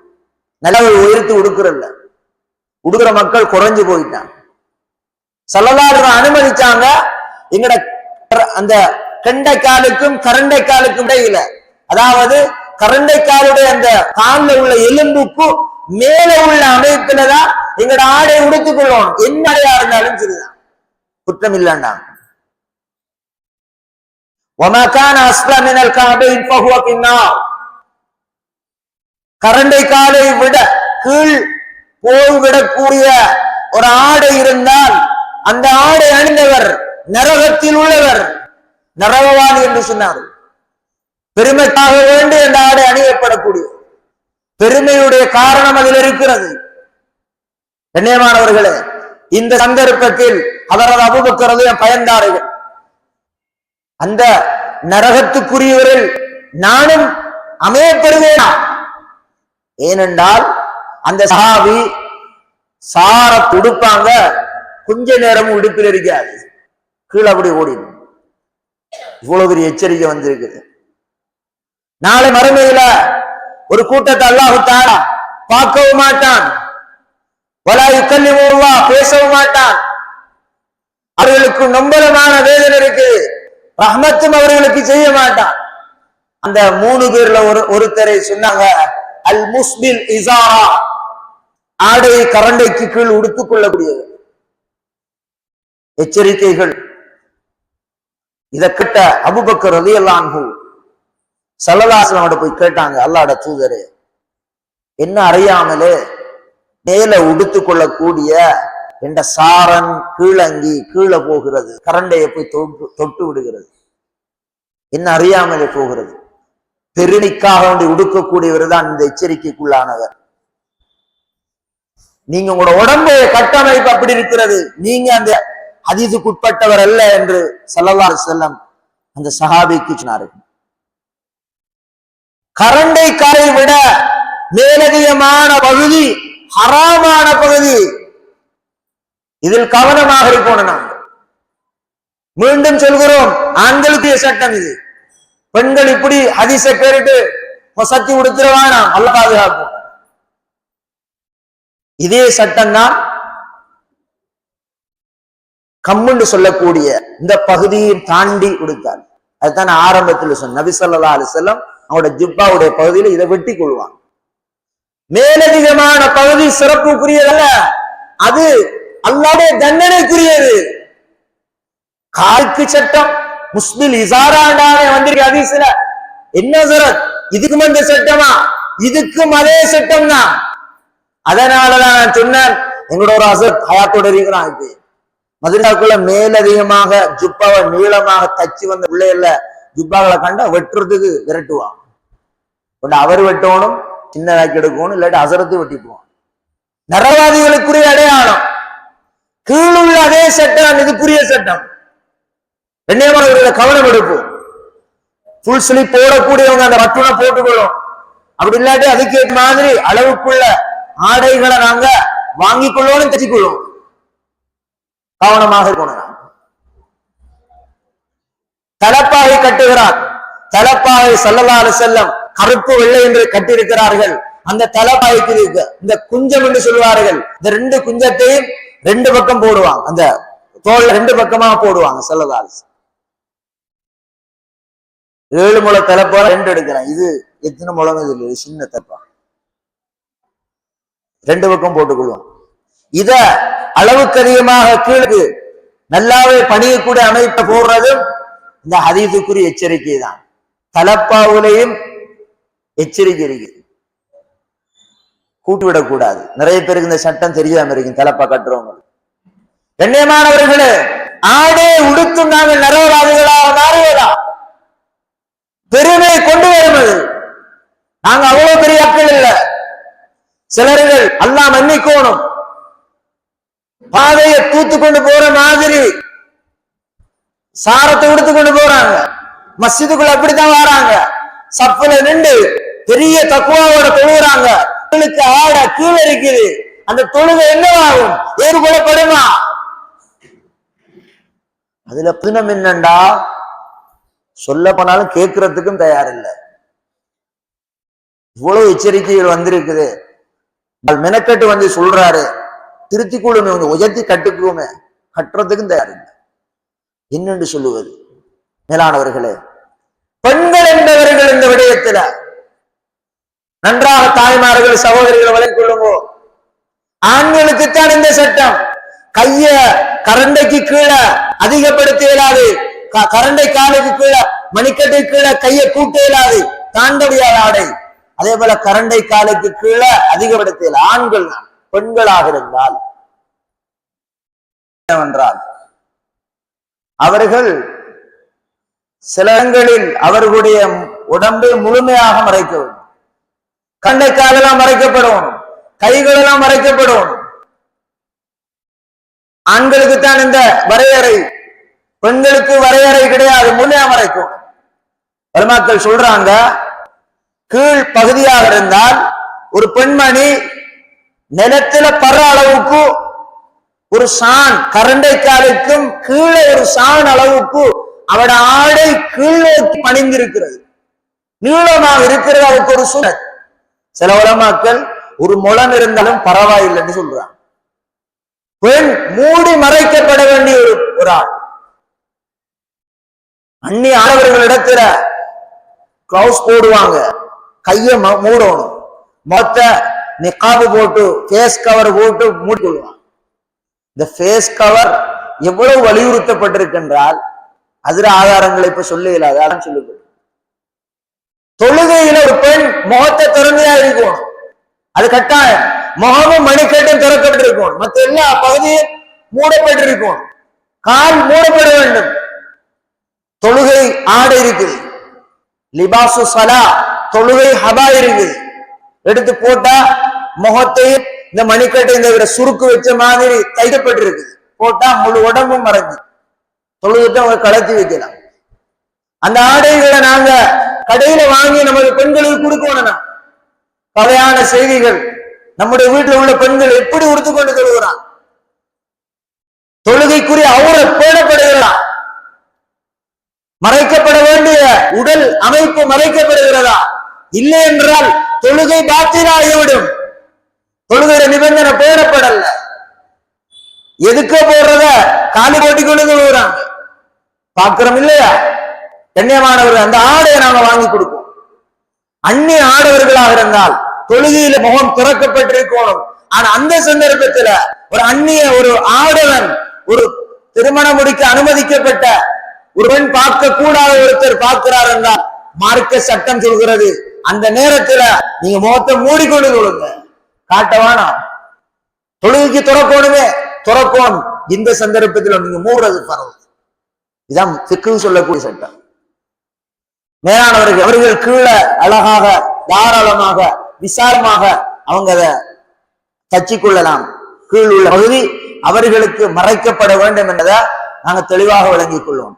நிலவை உயர்த்தி உடுக்கிறல்ல, உடுக்கிற மக்கள் குறைஞ்சு போயிட்டாங்க. ஸல்லல்லாஹு அலைஹி வஸல்லம் அனுமதிச்சாங்க, எங்கட அந்த கண்டைக்காலுக்கும் கரண்டைக்காலுக்கும் இடையில, அதாவது கரண்டைக்காலுடைய அந்த காலில் உள்ள எலும்புக்கு மேல உள்ள அமைப்புலதான் எங்கட ஆடை உடுத்துக் கொள்ளணும். என்ன ஆடையா இருந்தாலும் சரிதான், குற்றம் இல்லைன்னா. وَمَا كَانَ أَسْفَلَ مِنَ الْكَعْبَيْنِ فَهُوَ فِي النَّارِ, கரண்டை காலை விட கீழ் போய்விடக்கூடிய ஒரு ஆடை இருந்தால் அந்த ஆடை அணிந்தவர் நரகத்தில் உள்ளவர், நரகவாதி என்று சொன்னார். பெருமைக்காக வேண்டி அந்த ஆடை அணியப்படக்கூடிய பெருமையுடைய காரணம் அதில் இருக்கிறது. கண்ணியமானவர்களே, இந்த சந்தர்ப்பத்தில் ஹதரத் அபூபக்கர் ரலியல்லாஹு பயந்தார்கள். அந்த நரகத்துக்குரியவரில் நானும் அமையப்பெறுவேனா? ஏனென்றால் அந்த சஹாபி சார உடுப்பாங்க, கொஞ்ச நேரமும் உடுப்பில் இருக்காது, கீழே அப்படி ஓடிடும். இவ்வளவு பெரிய எச்சரிக்கை வந்திருக்குது. நாளை மறுமையில ஒரு கூட்டத்தை அல்லாஹ் தஆலா பார்க்கவும் மாட்டான், வலா யுகல்லிமுஹு, பேசவும் மாட்டான். அவர்களுக்கு நொம்பலமான வேதனை இருக்கு, ரஹ்மத்தும் அவர்களுக்கு செய்ய மாட்டான். அந்த 3 பேர்ல ஒருத்தரை சொன்னாங்க, அல் முஸ்பில் இசாரா, ஆடையை கரண்டைக்கு கீழ் உடுத்துக் கொள்ளக்கூடியது. எச்சரிக்கைகள். இதை கிட்ட அபூபக்கர் ரலியல்லாஹு அன்ஹு ஸல்லல்லாஹு அலைஹி வஸல்லம் போய் கேட்டாங்க, அல்லாஹ்வுடைய தூதரே, என்ன அறியாமலே மேல உடுத்துக் கொள்ளக்கூடிய என்ற சாரன் கீழங்கி கீழே போகிறது, கரண்டையை போய் தொட்டு விடுகிறது, என்ன அறியாமலே போகிறது. பெருமைக்காக வேண்டி உடுக்கக்கூடியவர் தான் இந்த எச்சரிக்கைக்குள்ளானவர். நீங்க உங்களோட உடம்பு கட்டமைப்பு அப்படி இருக்கிறது, நீங்க அந்த ஹதீஸுக்குட்பட்டவர் அல்ல என்று ஸல்லல்லாஹு அலைஹி வஸல்லம் அந்த சஹாபிக்கு சொன்னார்கள். கரண்டை காலை விட மேலதிகமான பகுதி ஹராமான பகுதி. இதில் கவனமாக இருப்போம். நாங்கள் மீண்டும் சொல்கிறோம், ஆண்களுக்கு சட்டம் இது. பெண்கள் இப்படி ஹதீஸ கேட்டு சத்தி உடுத்துறவானா, அல்லாஹ் பாதுகாக்கும். இதே சட்டம் தான் கம்முன்னு சொல்லக்கூடிய இந்த பகுதியை தாண்டி உடுத்தார். அதுதான் ஆரம்பத்தில் சொன்ன நபி ஸல்லல்லாஹு அலைஹி வஸல்லம் அவருடைய ஜுப்பாவுடைய பகுதியில் இதை வெட்டி கொள்வாங்க. மேலதிகமான பகுதி சிறப்புக்குரியதல்ல, அது அல்லாஹ்வுடைய தண்டனைக்குரியது. கால்க்கு சட்டம் முஸ்பில் இசாராண்டானே வந்திருக்க ஹதீஸ்ல என்ன சரத், இதுக்கும் அந்த சட்டமா? இதுக்கும் அதே சட்டம் தான். அதனாலதான் நான் சொன்னேன், எங்களோட ஒரு அசத் ஹயாத்தோட இருக்கிறான். இப்ப மதுராக்குள்ள மேலதிகமாக ஜுப்பாவை நீளமாக தச்சு வந்த பிள்ளைகள்ல ஜுப்பாக்களை கண்டா வெட்டுறதுக்கு விரட்டுவான். அவர் வெட்டணும், சின்னதாக்கி எடுக்கணும், இல்லாட்டி அசரத்து வெட்டிக்குவான். நரவாதிகளுக்குரிய அடையாளம். கீழுள்ள அதே சட்டம் இதுக்குரிய சட்டம். கண்ணியமானவர்களை கவனம் எடுப்போம். ஃபுல் ஸ்லீப் போடக்கூடியவங்க அந்த வட்டுனை போட்டுக்கொள்ளும். அப்படி இல்லாட்டி அதுக்கு மாதிரி அளவுக்குள்ள ஆடைகளை நாங்க வாங்கிக் கொள்ளணும், தச்சிக்கொள்ளும். கவனமாக இருக்கணும். தலப்பாகை கட்டுகிறார். தலப்பாகை ஸல்லல்லாஹு அலைஹி வஸல்லம் கருப்பு வெள்ளை என்று கட்டியிருக்கிறார்கள். அந்த தலப்பாகைக்கு இந்த குஞ்சம் என்று சொல்வார்கள். இந்த 2 குஞ்சத்தையும் 2 பக்கம் போடுவாங்க, அந்த தோல் 2 பக்கமா போடுவாங்க ஸல்லல்லாஹு அலைஹி வஸல்லம். 7 முழ தலப்பா 2 எடுக்கிறேன். இது எத்தனை முழம்? இது சின்ன தப்பா, 2 பக்கம் போட்டுக்கொள்வோம். இத அளவுக்கு அதிகமாக கீழே நல்லாவே பணியக்கூடிய அமைப்பை போடுறதும் இந்த ஹதீஸுக்குரிய எச்சரிக்கை தான். தலப்பாவுலையும் எச்சரிக்கை இருக்கு, கூட்டுவிடக்கூடாது. நிறைய பேருக்கு இந்த சட்டம் தெரியாம இருக்கு, தலப்பா கட்டுறவங்க. கண்ணியமானவர்களே, ஆடே உடுத்தும் நாங்கள் நரகவாதிகளாக மாறுவதா? பெருமை கொண்டு வருவது. நாங்க அவ்வளவு பெரிய ஆட்கள் இல்ல. சிலர்கள் அல்லாஹ் மன்னிக்கோணும், பாதையை தூத்து கொண்டு போற மாதிரி சாரத்தை உடுத்து கொண்டு போறாங்க. மஸ்ஜிதுக்குள்ள அப்படித்தான் வராங்க. சப்புல நின்று பெரிய தக்குவாவோட தொழுகிறாங்க. ஆட கீழே இருக்குது. அந்த தொழுகை என்னவாகும்? ஏற்படப்படுமா? அதுல பின்னம் என்னண்டா, சொல்ல போனாலும் கேட்கறதுக்கும் தயார் இல்லை. இவ்வளவு எச்சரிக்கைகள் வந்திருக்குது. மெனக்கட்டு வந்து சொல்றாரு, திருத்தி கொள்ளுமே, உயர்த்தி கட்டுக்குமே, கட்டுறதுக்கும் தயார் இல்லை. என்னென்று சொல்லுவது? மேலானவர்களே, பெண்கள் என்பவர்கள் இந்த விடயத்துல நன்றாக தாய்மார்கள் சகோதரிகளை வளர்ந்து கொள்ளுங்கோ. ஆண்களுக்குத்தான் இந்த சட்டம். கைய கரண்டைக்கு கீழே அதிகப்படுத்த இயலாது, கரண்டை காலுக்கு கீழே மணிக்கட்டை கீழே கையை கூட்ட இயலாது, தாண்ட முடியாத ஆடை. அதே போல கரண்டை காலுக்கு கீழே அதிகப்படுத்த இயலாது. ஆண்கள் தான் பெண்களாக இருந்தால் என்னவென்றால் அவர்கள் சில இடங்களில் அவர்களுடைய உடம்பை முழுமையாக மறைக்க வேண்டும். கண்டைக்காலெல்லாம் மறைக்கப்படணும், கைகளெல்லாம் மறைக்கப்படணும். ஆண்களுக்குத்தான் இந்த வரையறை, பெண்களுக்கு வரையறை கிடையாது, முழுமையா மறைக்கும். பெருமாக்கள் சொல்றாங்க, கீழ் பகுதியாக இருந்தால் ஒரு பெண்மணி நிலத்தில பர அளவுக்கு ஒரு சான், கரண்டைக்காலுக்கும் கீழே ஒரு சான் அளவுக்கு அவட ஆடை கீழ்நோக்கி பணிந்திருக்கிறது, நீளமாக இருக்கிறது. அவருக்கு ஒரு சுனத். சில உலமாக்கள் ஒரு முழம் இருந்தாலும் பரவாயில்லைன்னு சொல்றாங்க. பெண் மூடி மறைக்கப்பட வேண்டிய ஒரு ஆள். அந்நிய ஆடவர்களிடத்துல கிளவுஸ் போடுவாங்க, கைய மூடணும், மொத்த நிக்காபு போட்டு ஃபேஸ் கவர் போட்டு மூடிக்கொள்வாங்க. இந்த ஃபேஸ் கவர் எவ்வளவு வலியுறுத்தப்பட்டிருக்கின்றால் அதுல ஆதாரங்களை இப்ப சொல்ல இயலாது. அதான் சொல்லுங்க, தொழுகையில ஒரு பெண் முகத்தை திறமையா இருக்கணும், அது கட்டாயம். முகமும் மணிக்கட்டும் திறக்கப்பட்டிருக்கும், மற்ற எல்லா பகுதியும் மூடப்பட்டிருக்கும், கால் மூடப்பட வேண்டும். தொழுகை ஆடை இருக்குது, லிபாசு சலா, தொழுகை ஹபா இருக்குது, எடுத்து போட்டா முகத்தையும் இந்த மணிக்கட்டை இந்த சுருக்கு வச்ச மாதிரி தைக்கப்பட்டிருக்கு, போட்டா முழு உடம்பும் மறைஞ்சு தொழுகிட்ட அவங்க கலத்தி வைக்கலாம். அந்த ஆடைகளை நாங்க கடையில வாங்கி நமது பெண்களுக்கு கொடுக்கணும். கலையான செய்திகள், நம்முடைய வீட்டில் உள்ள பெண்கள் எப்படி உடுத்து கொண்டு தொழுகிறான், தொழுகைக்குரிய அவரை பேணப்படுகிறதா, மறைக்கப்பட வேண்டிய உடல் அமைப்பு மறைக்கப்படுகிறதா? இல்லை என்றால் தொழுகை பாத்திராகிவிடும். தொழுகையில நிபந்தனை பேணப்படல, எதுக்க போடுறத காலி போட்டி கொண்டு தொழுகிறாங்க, பாக்குறோம் இல்லையா? கண்ணியமானவர்கள், அந்த ஆடையை நாங்க வாங்கி கொடுப்போம். அந்நிய ஆடவர்களாக இருந்தால் தொழுகையில முகம் திறக்கப்பட்டிருக்கணும். ஆனா அந்த சந்தர்ப்பத்துல ஒரு அந்நிய ஒரு ஆடவன், ஒரு திருமணம் முடிக்க அனுமதிக்கப்பட்ட ஒருவன் பார்க்க கூடாத ஒருத்தர் பார்க்கிறார் என்றால் மார்க்க சட்டம் சொல்கிறது, அந்த நேரத்துல நீங்க முகத்தை மூடிக்கொண்டு கொள்ளுங்க, காட்டவானா. தொழுகைக்கு துறக்கணுமே, துறக்கணும். இந்த சந்தர்ப்பத்தில் நீங்க மூடுறது பரவ. இதான் ஃபிக்ஹ் சொல்லக்கூடிய சட்டம். மேலானவர்கள் அவர்கள் கீழே அழகாக தாராளமாக விசாலமாக அவங்க அதை தச்சிக் கொள்ளலாம். கீழ் உள்ள பகுதி அவர்களுக்கு மறைக்கப்பட வேண்டும் என்பதை நாங்க தெளிவாக விளங்கிக் கொள்வோம்.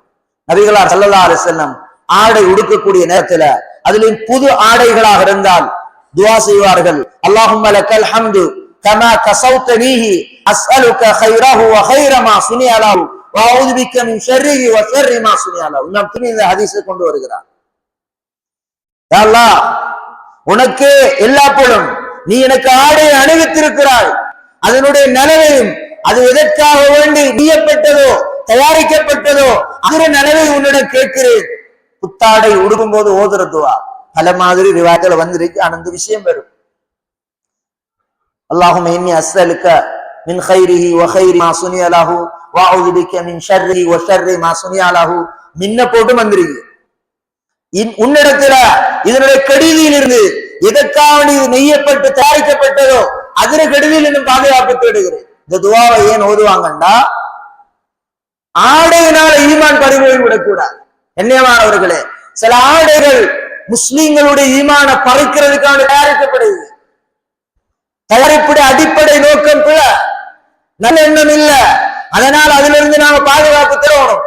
நபிகளார் ஸல்லல்லாஹு அலைஹி வஸல்லம் ஆடை உடுக்கக்கூடிய நேரத்துல அதிலும் புது ஆடைகளாக இருந்தால் துஆ செய்வார்கள். அல்லாஹும்ம லக்கல் ஹம்து கமா கஸௌதனீஹி அஸ்அலுக கைரஹு வ கைர மா சுனிஅ லஹு வ அஊது பிக மின் ஷர்ரிஹி வ ஷர்ரி மா சுனிஅ லஹு. இமாம் திர்மிதி இந்த ஹதீஸை கொண்டு வருகிறார். யா அல்லாஹ், உனக்கே எல்லா புகழும், நீ எனக்கு ஆடையை அணிவித்திருக்கிறாய், அதனுடைய நலவையும் அது எதற்காக வேண்டி நீயப்பட்டதோ தயாரிக்கப்பட்டதோ அதனுடைய நலவை உன்னிடம் கேட்கிறேன். புத்தாடை உடுக்கும் போது ஓதுற துஆ பல மாதிரி ரிவாயத்துல வந்திருக்கு. அந்த விஷயம் வரும், அல்லாஹும்ம இன்னி அஸ்அலுக மின் கைரிஹி வ கைரி மா சுனிஅ லஹு வ அஊது பிக மின் ஷர்ரிஹி வ ஷர்ரி மா சுனிஅ லஹு. மின்ன போட்டு வந்திருக்கு. உன்னிடத்துல இதனுடைய கெடுதியில் இருந்து எதற்காக இது நெய்யப்பட்டு தயாரிக்கப்பட்டதோ அதிர கெடுதியில் இன்னும் பாதுகாப்பு தேடுகிறேன். இந்த துஆவை ஏன் ஓதுவாங்கண்டா, ஆடையினால ஈமான் பறிபோய் விடக்கூடாது. கண்ணியமானவர்களே, சில ஆடைகள் முஸ்லிம்களுடைய ஈமான பறிக்கிறதுக்கான தயாரிக்கப்படுது. தயாரிப்புடைய அடிப்படை நோக்கம் பிழை, நல்ல எண்ணம் இல்ல. அதனால் அதுல இருந்து நாம பாதுகாப்பு தரணும்.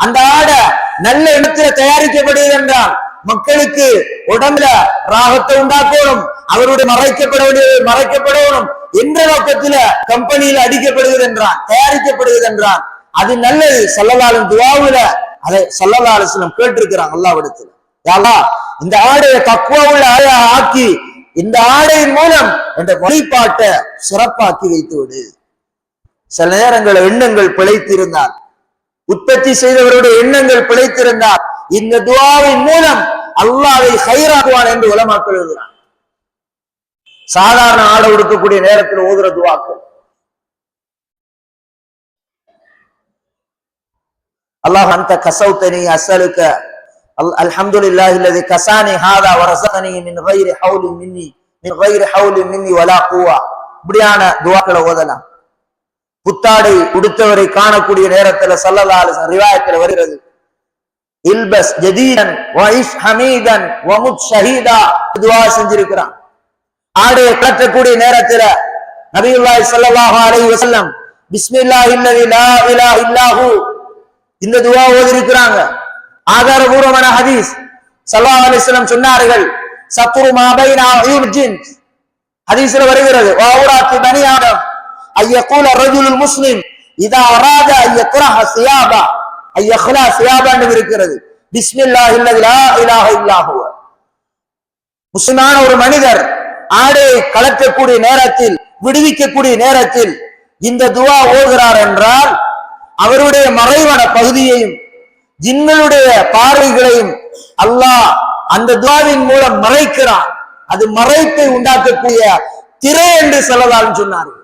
அந்த ஆடை நல்ல எண்ணத்துல தயாரிக்கப்படுகிறது என்றால் மக்களுக்கு உடம்புல ராகத்தை உண்டாக்கணும், அவருடைய மறைக்கப்படணும் என்ற நோக்கத்துல கம்பெனியில அடிக்கப்படுகிறது என்றான், தயாரிக்கப்படுகிறது என்றான், அது நல்லது. ஸல்லல்லாஹு துஆவுல அதை ஸல்லல்லாஹு அலைஹி வஸல்லம் கேட்டிருக்கிறாங்க அல்லாஹ்விடத்தில். யா அல்லாஹ், இந்த ஆடையை தக்வாவுள்ள ஆடையா ஆக்கி இந்த ஆடையின் மூலம் என்ற வழிபாட்டை சிறப்பாக்கி வைத்து விடு. சில நேரங்கள் எண்ணங்கள் பிழைத்திருந்தால், உற்பத்தி செய்தவருடைய எண்ணங்கள் பிழைத்திருந்தால் இந்த துஆவின் மூலம் அல்லாஹ்வை கைராக்குவான் என்று உலமாக்கள் எழுதுகிறான். சாதாரண ஆடை உடுக்கக்கூடிய நேரத்தில் ஓதுற துஆக்கள். அல்லாஹ் அந்த கஸௌதனி அஸ்அலுக அல்ஹம்துலில்லாஹி அல்லதி கஸானி ஹாதா வ ரஸகனி மின் கைரி ஹவுலின் மின்னி வலா குவா. இப்படியான துவாக்களை ஓதலாம். புத்தாடை உடுத்தவரை காணக்கூடிய நேரத்துல ஸல்லல்லாஹு அலைஹி வஸல்லம் ரிவாயத்துல வருகிறது, இல்பஸ் ஜதீதன் வஇஷ் ஹமீதன் வமுத் ஷஹீதா துஆ செஞ்சிருக்கிறான். ஆடையை கட்டக்கூடிய நேரத்துல நபியுல்லாஹி ஸல்லல்லாஹு அலைஹி வஸல்லம் பிஸ்மில்லாஹில்லதி லா இலாஹ இல்லாஹு இந்த துஆ ஓதி இருக்கிறாங்க. ஆதாரபூர்வமான ஹதீஸ் ஸல்லல்லாஹு அலைஹி வஸல்லம் சொன்னார்கள், சத்ரு மா பைன அயூன் ஜின் ஹதீஸ்ல வருகிறது, வஅவுராத்து பனி ஆதம் ஐயகூல ரஜுலுல் முஸ்லிம் இதா அராத ஐயக்ரஹ சியாபா ஐயக்லா சியாபா என்று இருக்கிறது. பிஸ்மில்லாஹில்லதி லா இலாஹ இல்லாஹு முஸ்லிமான ஒரு மனிதர் ஆடையை கலட்டக்கூடிய நேரத்தில், விடுவிக்கக்கூடிய நேரத்தில் இந்த துஆ ஓதுகிறார் என்றால் அவருடைய மறைவன பகுதியையும் ஜின்களுடைய பார்வைகளையும் அல்லாஹ் அந்த துஆவின் மூலம் மறைக்கிறான். அது மறைப்பை உண்டாக்கக்கூடிய திரை என்று சொல்லலாம் சொன்னார்கள்.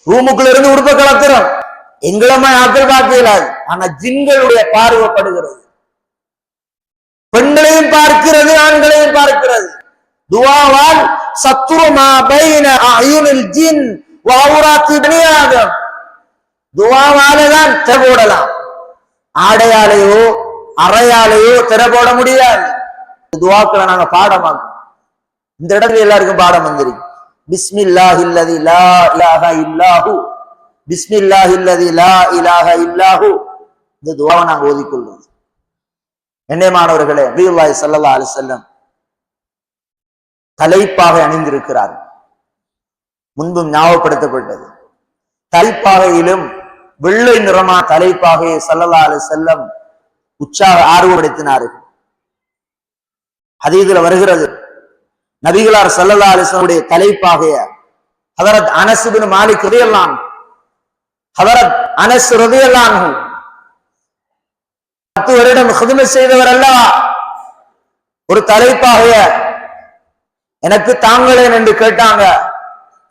ரூமுக்குள்ள இருந்து உடுப்ப கலத்துறோம், எங்களமா ஆக்கள் பார்க்க இயலாது, ஆனா ஜின்களுடைய பார்வைப்படுகிறது. பெண்களையும் பார்க்கிறது, ஆண்களையும் பார்க்கிறது. துஆவால் சத்ரு மா பைன அயூனில் ஜின் வ அவுராத்தி பனி ஆதம், துஆவாலதான் திரை போடலாம், ஆடையாலேயோ அறையாலேயோ திரை போட முடியாது. துஆக்களை நாங்க பாடமாக்கும். இந்த இடத்துல எல்லாருக்கும் பாடம் வந்திருக்கு. பிஸ்மில்லாஹில்லதி லா இலாஹ இல்லாஹு பிஸ்மில்லாஹில்லதி லா இலாஹ இல்லாஹு இந்த துஆவை நாங்க ஓதிக்கொள்வோம். கண்ணியமானவர்களே, நபியுல்லாஹி ஸல்லல்லாஹு அலைஹி வஸல்லம் தலைப்பாக அணிந்திருக்கிறார். முன்பும் ஞாபகப்படுத்தப்பட்டது, தலைப்பாகையிலும் வெள்ளை நிறமான தலைப்பாகையை ஸல்லல்லாஹு அலைஹி வஸல்லம் உற்சாக ஆர்வப்படுத்தினார்கள். ஹதீஸ்ல வருகிறது, நபிகளார் ஸல்லல்லாஹு அலைஹி வஸல்லம் தலைப்பாகைய ஹதரத் அனஸ் இப்னு மாலிக் ரலியல்லாஹு அன்ஹு ஹதரத் அனஸ் ரலியல்லாஹு அன்ஹு 10 வருடம் ஹிதமத் செய்தவர் அல்லவா, ஒரு தலைப்பாகைய எனக்கு தாங்களேன் என்று கேட்டாங்க.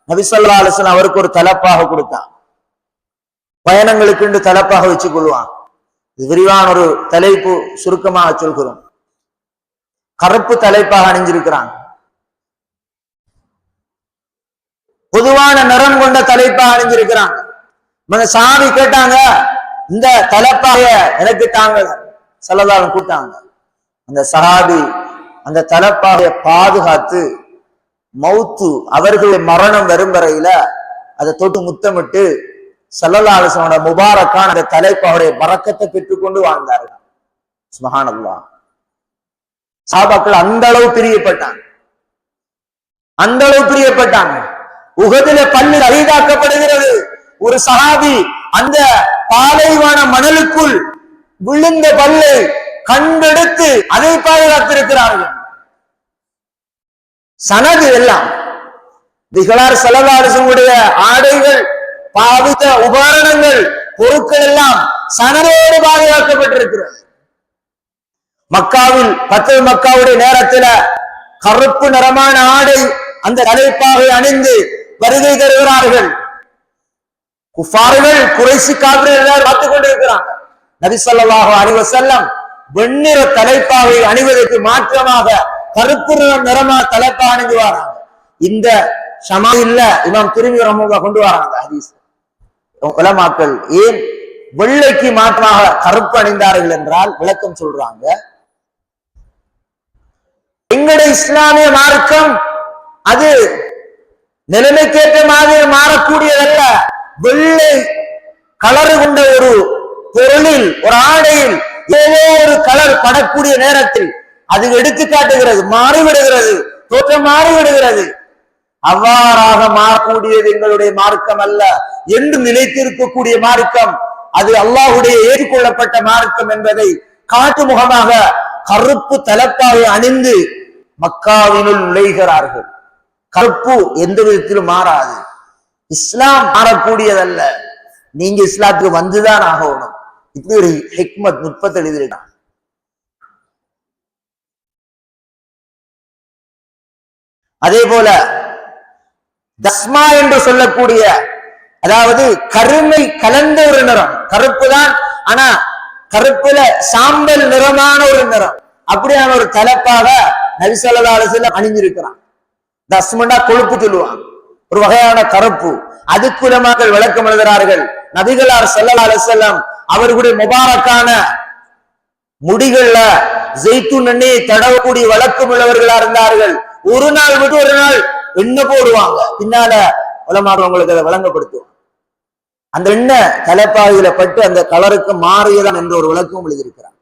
நபி ஸல்லல்லாஹு அலைஹி வஸல்லம் அவருக்கு ஒரு தலைப்பாக கொடுத்தாங்க. பயணங்களுக்கு என்று தலைப்பாக வச்சுக் கொள்வான். விரிவான ஒரு தலைப்பு சுருக்கமாக சொல்கிறோம். கருப்பு தலைப்பாக அணிஞ்சிருக்கிறாங்க. பொதுவான நிறம் கொண்ட தலைப்பாக அணிஞ்சிருக்கிறாங்க. சாமி கேட்டாங்க, இந்த தலைப்பாக எனக்கு தாங்க. ஸல்லல்லாஹு கூட்டாங்க. அந்த சஹாபி அந்த தலைப்பாக பாதுகாத்து மௌத்து அவர்களுடைய மரணம் வரும் வரையில அதை தொட்டு முத்தமிட்டு ஸல்லல்லாஹு அலைஹி வஸல்லம் முபாரக்கான அந்த தலைப்பாவுடைய பரக்கத்தை பெற்றுக்கொண்டு வாழ்ந்தார்கள். சுப்ஹானல்லாஹ். சஹாபாக்கள் அந்த அளவு பிரியப்பட்டாங்க, அந்த அளவு பிரியப்பட்டாங்க. உஹதுல பல்லு அரிதாக்கப்படுகிறது. ஒரு சஹாபி அந்த பாலைவன மணலுக்குள் விழுந்த பல்லை கண்டெடுத்து அதை பாதுகாத்திருக்கிறார்கள். சனது எல்லாம் நபிகளார் ஸல்லல்லாஹு அலைஹி வஸல்லம் ஆடைகள், பாவித்த உபகரணங்கள், பொருட்கள் எல்லாம் சனதோடு பாதுகாக்கப்பட்டிருக்கிறது. மக்காவில் மக்காவுடைய நேரத்தில் கருப்பு நிறமான ஆடை அந்த தலைப்பாகை அணிந்து வருகை தருகிறார்கள். குஃபார்கள், குறைஷி காபிர்கள் பார்த்துக் கொண்டிருக்கிறாங்க. நபி ஸல்லல்லாஹு அலைஹி வஸல்லம் வெண்ணிற தலைப்பாகை அணிவதற்கு மாற்றமாக கருப்பு நிறமா தலைப்பாக அணிந்து வராங்க. இந்த ஷமாயில்ல இமாம் திர்மிதி ரஹ்மத்துல்லாஹி கொண்டு வராங்க ஹதீஸ். உலமாக்கள் ஏன் வெள்ளைக்கு மாற்றமாக கருப்பு அணிந்தார்கள் என்றால் விளக்கம் சொல்றாங்க. எங்களுடைய இஸ்லாமிய மார்க்கம் அது நிலைமைக்கேற்ற மாதிரி மாறக்கூடியதல்ல. வெள்ளை கலர் கொண்ட ஒரு பொருளில், ஒரு ஆடையில் ஏதோ ஒரு கலர் படக்கூடிய நேரத்தில் அது எடுத்து காட்டுகிறது, மாறிவிடுகிறது, தோற்றம் மாறிவிடுகிறது. அவ்வாறாக மாறக்கூடியது எங்களுடைய மார்க்கம் அல்ல. என்று நிலைத்திருக்கக்கூடிய மார்க்கம் அது அல்லாஹ்வுடைய ஏற்றுக்கொள்ளப்பட்ட மார்க்கம் என்பதை காட்டு முகமாக கருப்பு தலைப்பாகை அணிந்து மக்காவினுள் நுழைகிறார்கள். கருப்பு எந்த விதத்திலும் மாறாது. இஸ்லாம் மாறக்கூடியதல்ல. நீங்க இஸ்லாத்துக்கு வந்துதான் ஆகணும். இப்படி ஒரு ஹிக்மத் நுட்பத்தை எழுதியிருக்காங்க. அதே போல தஸ்மா என்று சொல்லக்கூடிய, அதாவது கருமை கலந்த ஒரு நிறம், கருப்பு தான், ஆனா கருப்புல சாம்பல் நிறமான ஒரு நிறம், அப்படியான ஒரு தலைப்பாக நபி ஸல்லல்லாஹு அலைஹி வஸல்லம் அணிஞ்சிருக்கிறான். தஸ்மண்டா கொழுப்பு சொல்லுவாங்க. ஒரு வகையான கருப்பு. அதுக்கு உலமாக்கள் விளக்கம் எழுதுகிறார்கள். நபிகளார் ஸல்லல்லாஹு அலைஹி வஸல்லம் அவர்களுடைய முபாரக்கான முடிகள்ல ஜெய்தூன் எண்ணெயை தடவக்கூடிய வழக்கம் உள்ளவர்களா இருந்தார்கள். ஒரு நாள் விட்டு ஒரு நாள் எண்ணெய் போடுவாங்க. பின்னால உலமாக்கள் உங்களுக்கு அதை வழங்கப்படுத்தும். அந்த எண்ணெய் தலைப்பாகையில பட்டு அந்த கலருக்கு மாறியதான் என்ற ஒரு விளக்கம் எழுதியிருக்கிறார்.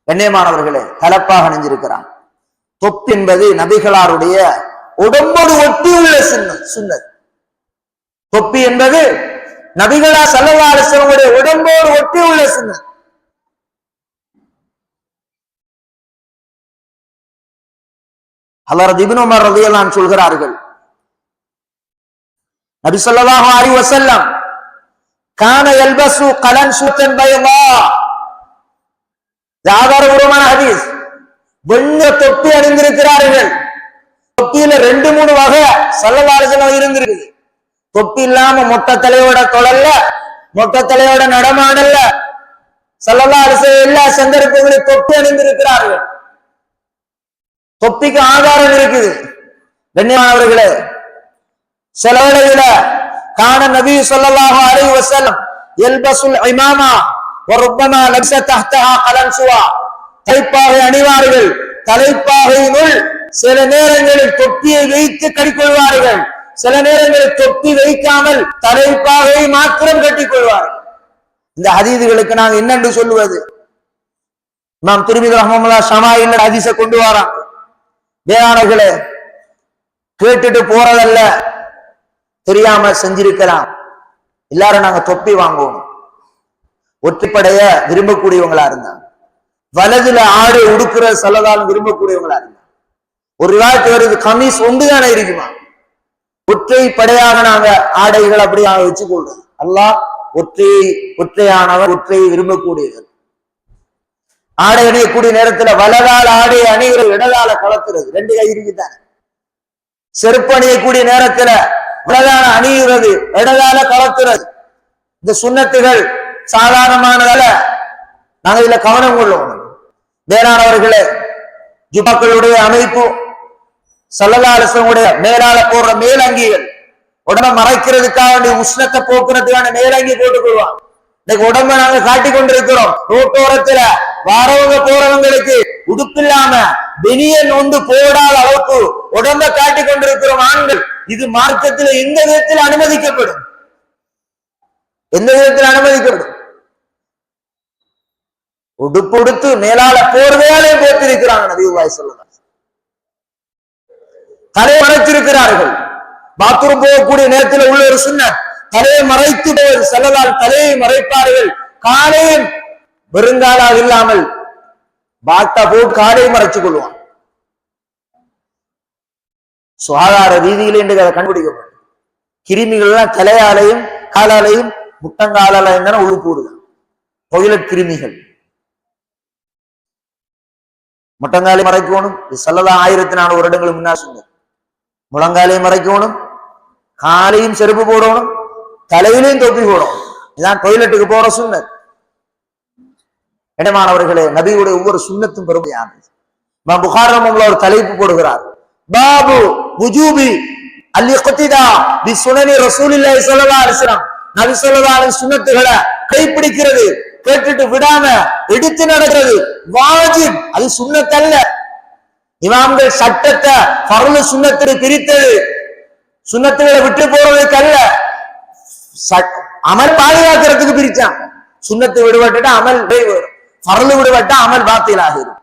கண்ணியமானவர்களே, தலைப்பாக அணிஞ்சிருக்கிறான். தொப்பி என்பது நபிகளாருடைய உடம்போடு ஒட்டி உள்ள சுன்னத். தொப்பி என்பது நபிகளார் ஸல்லல்லாஹு அலைஹி வஸல்லம் உடம்போடு ஒட்டி உள்ள சுன்னத். ஹஜ்ரத் இப்னு உமர் ரலியல்லாஹு அன்ஹு சொல்கிறார்கள், நபி ஸல்லல்லாஹு அலைஹி வஸல்லம் கான யல்பசு கலன்சுத்தன் பைதா. ஆதாரபூர்வமான ஹதீஸ். வெண்ண தொப்பி அணிந்திருக்கிறார்கள். தொப்பியில 2-3 வகை ஸல்லல்லாஹு அலைஹி வஸல்லம் இருந்திருக்கு. தொப்பி இல்லாம மொட்டை தலையோட தொழல்ல, மொட்டை தலையோட நடமாடல்ல. ஸல்லல்லாஹு அலைஹி வஸல்லம் எல்லா சந்தர்ப்பங்களிலும் தொப்பி அணிந்திருக்கிறார்கள். தொப்பிக்கு ஆதாரம் இருக்குது. கண்ணியமானவர்களே, சில வேளையில கான நபி ஸல்லல்லாஹு அலைஹி வஸல்லம் யல்பசுல் இமாமா வருப்பமா லப்ஸ தஹ்தஹா கலன்சுவா. தலைப்பாகை அணிவார்கள். தலைப்பாகையினுள் சில நேரங்களில் தொப்பியை வைத்து கட்டிக்கொள்வார்கள். சில நேரங்களில் தொப்பி வைக்காமல் தலைப்பாகை மாத்திரம் கட்டிக்கொள்வார்கள். இந்த ஹதீதுகளுக்கு நாங்க என்னென்று சொல்லுவது? இமாம் திர்மிதி ரஹ்மத்துல்லாஹி ஷமாயில் ஹதீஸை கொண்டு வராங்க. வேளாளர்களே, கேட்டுட்டு போறதல்ல, தெரியாம செஞ்சிருக்கலாம். எல்லாரும் நாங்க தொப்பி வாங்குவோம். ஒற்றைப்படைய விரும்பக்கூடியவங்களா இருந்தாங்க. வலதுல ஆடை உடுக்கிற சல்லதாலும் விரும்பக்கூடியவங்களா இருந்தாங்க. ஒரு ரிவாயத் வருது, கமீஸ் ஒன்றுதானே இருக்குமா? ஒற்றை படையாக நாங்க ஆடைகள் அப்படி வச்சு கொள்றது. அல்லாஹ் ஒற்றையானவர், ஒற்றையை விரும்பக்கூடியவர். ஆடை அணியக்கூடிய நேரத்துல வலதால ஆடை அணிகிற, இடதால கலத்துறது. 2 கை இருக்குதானே. செருப்பு அணியக்கூடிய நேரத்துல வலதால அணிகிறது, இடதால கலத்துறது. இந்த சுன்னத்துகள் சாதாரணமானதால நாங்க இதுல கவனம் கொள்ளுவோம். வேளாணவர்களே, ஜுபாக்களுடைய அமைப்பு, ஸல்லல்லாஹு அலைஹி வஸல்லம் மேலால போடுற மேலங்கிகள், உடம்ப மறைக்கிறதுக்காக உஷ்ணத்தை போக்குறதுக்கான மேலங்கி போட்டுக் கொள்வான். இன்னைக்கு உடம்ப நாங்க காட்டி கொண்டிருக்கிறோம். ரோட்டோரத்துல வாரவங்க போறவங்களுக்கு உடுப்பில்லாம பெனியன் ஒன்று போடாத அளவுக்கு உடம்ப காட்டி கொண்டிருக்கிறோம் ஆண்கள். இது மார்க்கத்தில் எந்த விதத்தில் அனுமதிக்கப்படும்? எந்த விதத்தில் அனுமதிக்கப்படும்? உடுப்பு உடுத்து மேலால போர்வையாலே போத்திருக்கிறாங்க நபியுல்லாஹி ஸல்லல்லாஹு அலைஹி வஸல்லம். தலையை மறைத்திருக்கிறார்கள். பாத்ரூம் போகக்கூடிய நேரத்தில் உள்ள ஒரு சுன்னத், தலையை மறைத்து செல்லலால் தலையை மறைப்பார்கள். காலையும் வெறுங்காலாக இல்லாமல் பாட்டா போட்டு காலையை மறைச்சு கொள்வான். சுகாதார ரீதியிலே இன்று அதை கண்டுபிடிக்கப்படும். கிருமிகள் எல்லாம் தலையாலையும் காலாலையும் முட்டங்காலையும் தானே உழுப்பூடுதான். டொய்லெட் கிருமிகள் முட்டங்காலை மறைக்கணும். இது ஸல்லல்லாஹு 1400 வருடங்களுக்கு முன்னாடி சொன்னது. முழங்காலையும் மறைக்கணும், காலையும் செருப்பு போடணும், தலையிலையும் தொப்பி போடணும். இதான் டொய்லெட்டுக்கு போற சுன்னத். இடமானவர்களே, நபியுடைய ஒவ்வொரு சுன்னத்தும் பெருமையானது. இமாம் புகாரி ரஹ்மத்துல்லாஹி ஒரு தலைப்பு போடுகிறார், பாபு வுஜூபி அல்-இக்திதா பி சுனனி ரசூலில்லாஹி ஸல்லல்லாஹு அலைஹி வஸல்லம். நபி ஸல்லல்லாஹு அலைஹி சுன்னத்துகளை கைப்பிடிக்கிறது, கேட்டுட்டு விடாம எடுத்து நடக்கிறது வாஜிப். அது சுன்னத் அல்ல. இமாம்கள் சட்டத்தை ஃபர்லு சுன்னத்தை பிரித்தது சுன்னத்துகளை விட்டு போறதுக்கு அல்ல, அமல் பாதுகாக்கிறதுக்கு பிரிச்சாங்க. சுன்னத்தை விடுபட்டுட்டா அமல் வரும், ஃபர்லு விடுபட்டா அமல் பாத்தில் ஆகிரும்.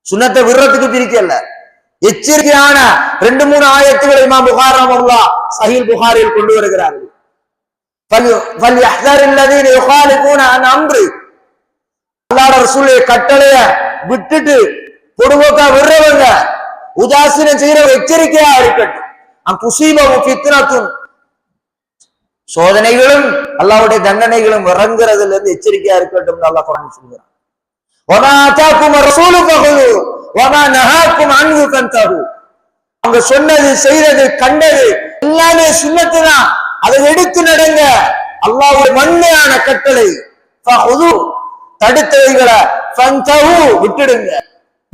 சுன்னத்தை விடுறதுக்கு பிரிக்கல. எச்சரிக்கையான 2-3 ஆயத்துக்களை இமாம் புகாரி ரஹ்மத்துல்லாஹி சஹீஹ் புகாரியில் கொண்டு வருகிறார்கள். ஃபல்யஹ்தரில்லதீன யுகாலிஃபூன அன் அம்ரி. அல்லாஹ்வுடைய ரசூலுடைய கட்டளைய விட்டுட்டு பொடுபோக்கா விடுறவங்க, உதாசீனம் செய்யறவங்க எச்சரிக்கையா இருக்கட்டும். சோதனைகளும் அல்லாஹ்வுடைய தண்டனைகளும் இறங்குறதுல இருந்து எச்சரிக்கையா இருக்கட்டும். அல்லாஹ் குர்ஆன் சொல்றான், வமா ஆதாக்கும் ரசூலு ஃபகுது வமா நஹாக்கும் அன்ஹு ஃபன்தஹு. அவங்க சொன்னது, செய்தது, கண்டது எல்லாமே சுன்னத்து தான். அதை எடுத்து நடங்க. அல்லாஹ்வுடைய வன்மையான கட்டளை. ஃபகுது, தடுத்தவைகளை ஃபன்தஹு, விட்டுடுங்க.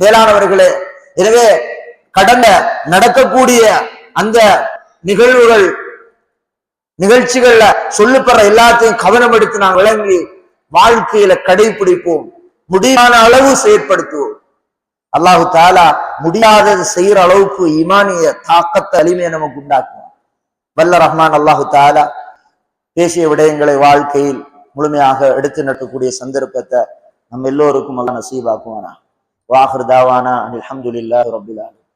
மேலானவர்களே, எனவே கடந்த நடக்கக்கூடிய அந்த நிகழ்வுகள் நிகழ்ச்சிகள்ல சொல்லப்படுற எல்லாத்தையும் கவனம் எடுத்து நாம் விளங்கி வாழ்க்கையில கடைபிடிப்போம், முடிவான அளவு செயற்படுத்துவோம். அல்லாஹு தாலா முடியாதது செய்யற அளவுக்கு ஈமானிய தாக்கத்தை அலிமையை நமக்கு உண்டாக்குவோம். வல்ல ரஹ்மான் அல்லாஹு தாலா பேசிய விடயங்களை வாழ்க்கையில் முழுமையாக எடுத்து நடக்கக்கூடிய சந்தர்ப்பத்தை நம்ம எல்லோருக்கும் அல்லாஹ் நசீபாக்குவானா. வாஹிர் தாவானா அல்ஹம்துலில்லாஹி ரப்பில் ஆலமீன்.